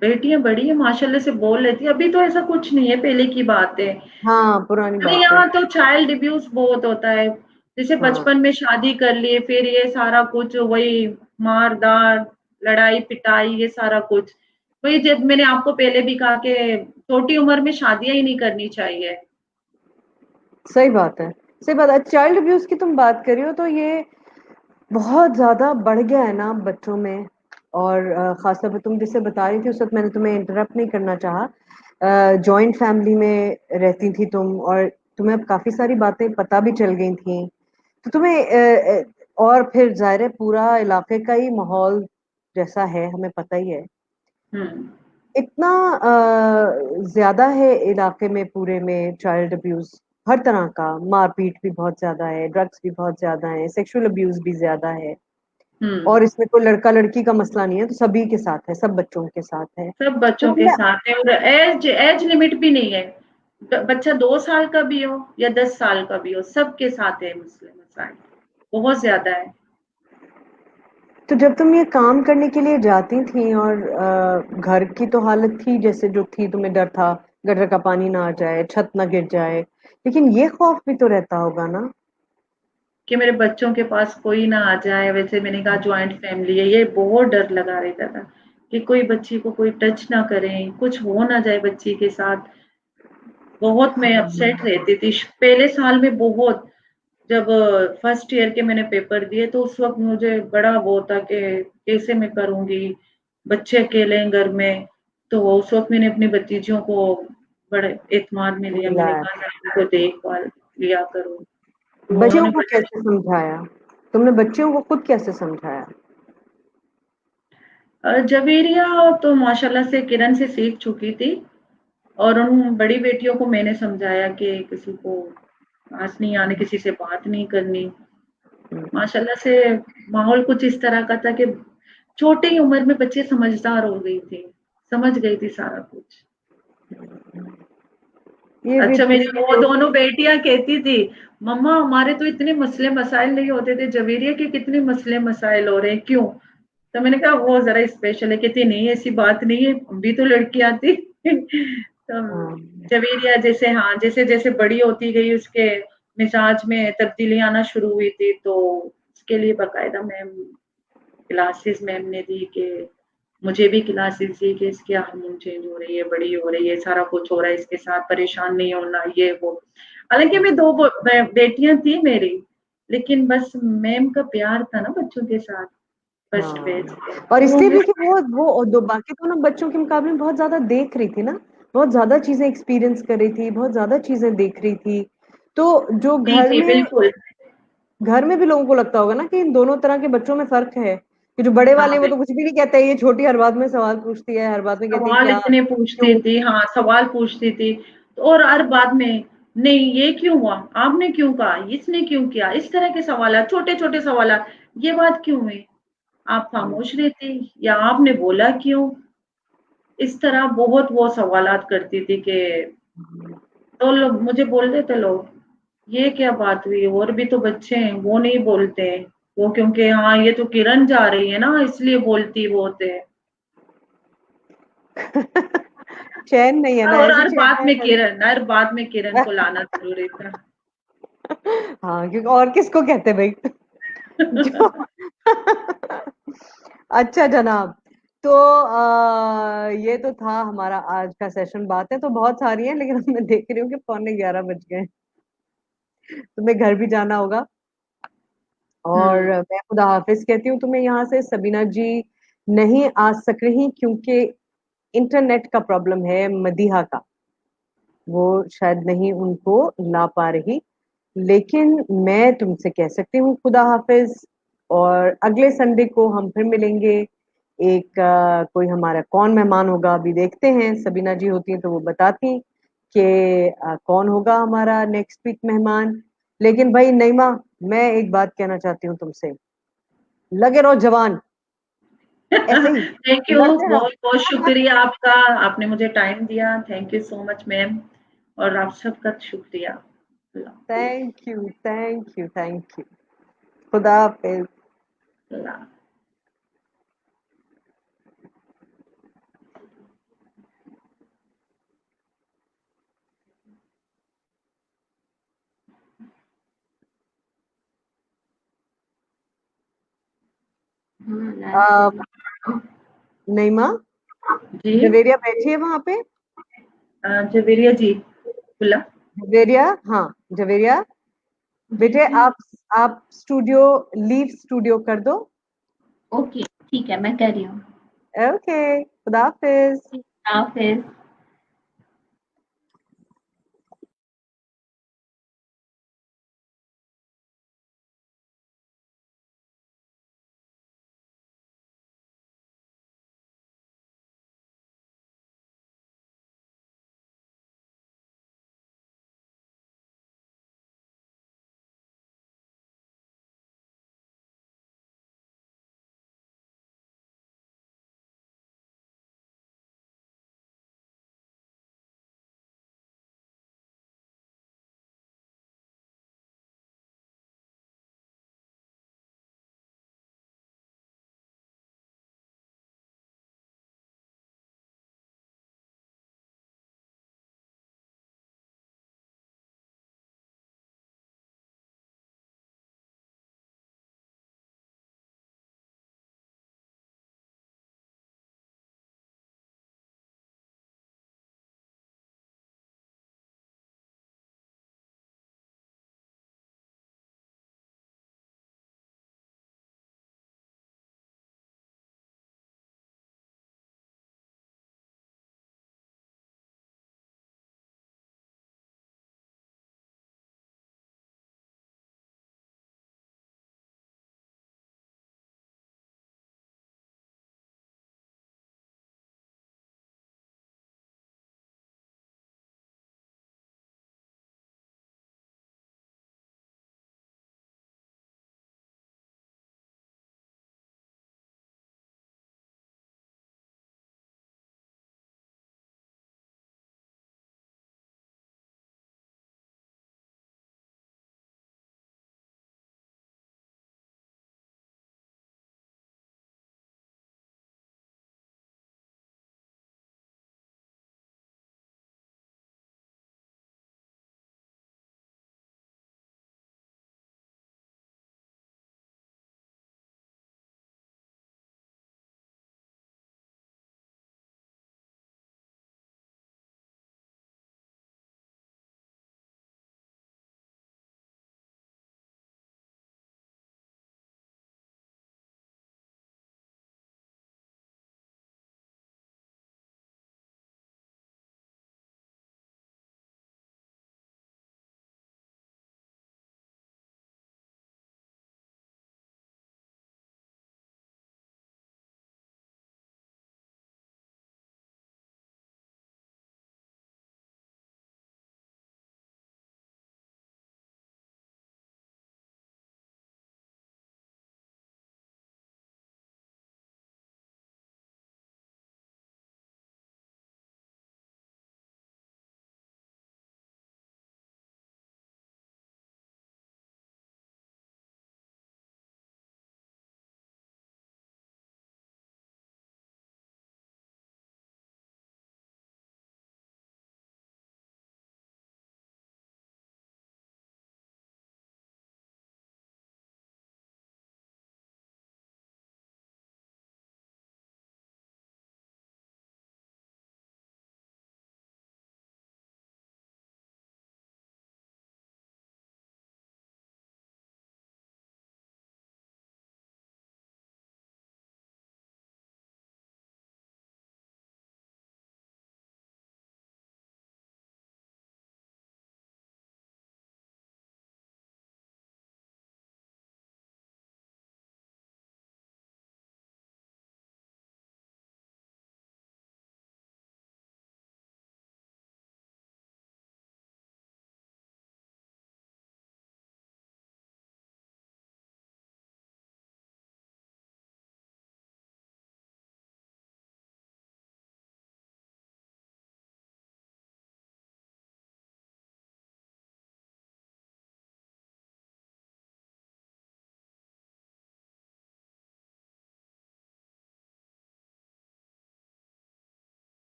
बेटियाँ बड़ी हैं माशाल्लाह से बोल लेती हैं, अभी तो ऐसा कुछ नहीं है, पहले की बात है। हाँ पुरानी अरे बात है। यहाँ तो चाइल्ड अब्यूज़ बहुत होता है। जैसे हाँ बचपन में शादी कर लिए, फिर ये सारा कुछ वही मार-धार, लड़ाई-पिटाई ये सारा कुछ। वही जब मैंने आपको पहले भी कहा कि छोटी उम्र में शादियाँ ही नहीं करनी चाहिए। सही बात है, सही बात है। चाइल्ड अब्यूज की तुम बात कर रही हो तो ये बहुत ज्यादा बढ़ गया है ना बच्चों में। और खासतौर पर तुम जिससे बता रही थी उस वक्त मैंने तुम्हें इंटरप्ट नहीं करना चाहा, जॉइंट फैमिली में रहती थी तुम, और तुम्हें अब काफी सारी बातें पता भी चल गई थी, तो तुम्हें और फिर जाहिर है पूरा इलाके का ही माहौल जैसा है हमें पता ही है। हुँ, इतना ज्यादा है इलाके में पूरे में चाइल्ड अब्यूज, हर तरह का, मारपीट भी बहुत ज्यादा है, ड्रग्स भी बहुत ज्यादा है, सेक्सुअल अब्यूज भी ज्यादा है। हुँ। और इसमें कोई लड़का लड़की का मसला नहीं है, तो सभी के साथ है, सब बच्चों के साथ है। सब बच्चों तो के मैं साथ है और एज एज लिमिट भी नहीं है। बच्चा 2 साल का भी हो या 10 साल का भी हो, सबके साथ है मसले मसाइल बहुत ज्यादा है। तो जब तुम ये काम करने के लिए जाती थी और घर की तो हालत थी जैसे जो थी, तुम्हें डर था गटर का पानी ना आ जाए, छत ना गिर जाए, लेकिन ये खौफ भी तो रहता होगा ना? कि मेरे बच्चों के पास कोई ना आ जाए। वैसे मैंने कहा जॉइंट फैमिली है, ये बहुत डर लगा रहता था कि कोई बच्ची को कोई टच ना करे, कुछ हो ना जाए बच्ची के साथ। बहुत मैं अपसेट रहती थी पहले साल में बहुत। जब फर्स्ट ईयर के मैंने पेपर दिए तो उस वक़्त मुझे बड़ा वो था कि कैसे मैं करूँगी? बच्चे अकेले हैं घर में, तो उस वक़्त मैंने अपनी भतीजियों को बड़े एतमाद में लिया। मैंने मिला है। कहा ज़रा इनको देखभाल लिया करो। तो बच्चियों उन्होंने को बड़े कैसे समझाया, तुमने बच्चियों को खुद कैसे समझाया? जवेरिया तो माशाल्लाह से किरण से सीख चुकी थी और उन बड़ी बेटियों को मैंने समझाया कि किसी को पास नहीं आने, किसी से बात नहीं करनी। माशाल्लाह से माहौल कुछ इस तरह का था कि छोटी ही उम्र में बच्चे समझदार हो गई थी, समझ गई थी सारा कुछ। ये भी अच्छा मेरी वो इसीलिए। दोनों बेटियाँ कहती थी, मम्मा हमारे तो इतने मसले मसाइल नहीं होते थे, जवेरिया के कितने मसले मसाइल हो रहे हैं, क्यों? तो मैंने कहा वो ज़रा स्पेशल है। कहती नहीं ऐसी बात नहीं है, हम भी तो लड़कियाँ थी। तो हाँ, जवेरिया जैसे हाँ, जैसे-जैसे बड़ी होती गई उसके मिज़ाज में तब्दीली आना शुरू हुई थी, तो उसके लिए बाकायदा मैम क्लासेस मैम ने दी कि मुझे भी क्लासेस दी कि इसकी हार्मोन चेंज हो रही है, बड़ी हो रही है, सारा कुछ हो रहा है इसके साथ, परेशान नहीं होना ये वो। हालाँकि मैं 2 बेटियाँ थी मेरी, लेकिन बस मैम का प्यार था ना बच्चों के साथ फर्स्ट बैच हाँ। के, और तो इसलिए वो भी कि वो दो बाकी दोनों बच्चों के मुकाबले में बहुत ज्यादा देख रही थी ना, बहुत ज्यादा चीजें एक्सपीरियंस कर रही थी, बहुत ज्यादा चीजें देख रही थी। तो जो जी, जी, बिल्कुल। घर में भी लोगों को लगता होगा ना कि इन दोनों तरह के बच्चों में फर्क है, कि जो बड़े वाले हाँ, हैं वो तो कुछ भी नहीं कहते, ये छोटी हर बात में सवाल पूछती है, हर बात में कहती है सवाल क्या, इतने पूछती क्यों। थी, हाँ, सवाल पूछती थी। तो और हर बात में, नहीं ये क्यों हुआ? आपने क्यों कहा? इसने क्यों किया? इस तरह के सवालात, छोटे-छोटे सवालात, ये बात क्यों हुई? आप खामोश रहती या आपने बोला क्यों? इस तरह बहुत वो सवालात करती थी कि तो लोग मुझे बोल देते लोग, ये क्या बात हुई? और भी तो बच्चे हैं, वो नहीं बोलते हैं। वो क्योंकि हाँ, ये तो किरण जा रही है ना इसलिए बोलती बहुत है। चैन नहीं है ना, और ऐसी चैन है हर बात में किरण को लाना ज़रूरी था। हाँ, क्योंकि और किसको कहते भाई। जो अच्छा जनाब, तो ये तो था हमारा आज का सेशन। बातें तो बहुत सारी हैं, लेकिन मैं देख रही हूँ कि 11:15 बज गए, तुम्हें घर भी जाना होगा। और हुँ, मैं खुदा हाफिज कहती हूँ तुम्हें यहाँ से। सबीना जी नहीं आ सक रही क्योंकि इंटरनेट का प्रॉब्लम है मदीहा का, वो शायद नहीं उनको ला पा रही। लेकिन मैं तुमसे कह सकती हूँ खुदा हाफिज, और अगले संडे को हम फिर मिलेंगे। एक कोई हमारा कौन मेहमान होगा अभी देखते हैं, सबीना जी होती हैं तो वो बताती कि कौन होगा हमारा नेक्स्ट वीक मेहमान। लेकिन भाई नईमा, मैं एक बात कहना चाहती हूँ तुमसे, लगे रहो जवान, ऐसे ही थैंक यू, लड़ते बहुत-बहुत रहो। शुक्रिया आपका, आपने मुझे टाइम दिया। Thank you so much ma'am, और आप सबका शुक्रिया। अल्लाह thank you, thank you, thank you. खुदा हाफिज। अल्लाह। अ, नईमा, जी, जवेरिया बैठी है वहां पे। जवेरिया जी, बोला? जवेरिया, हाँ, जवेरिया जी बेटे, जी। आप स्टूडियो, लीव स्टूडियो कर दो। ओके, ठीक है, मैं कर रही हूँ। ओके, खुदा हाफिज। हाफिज।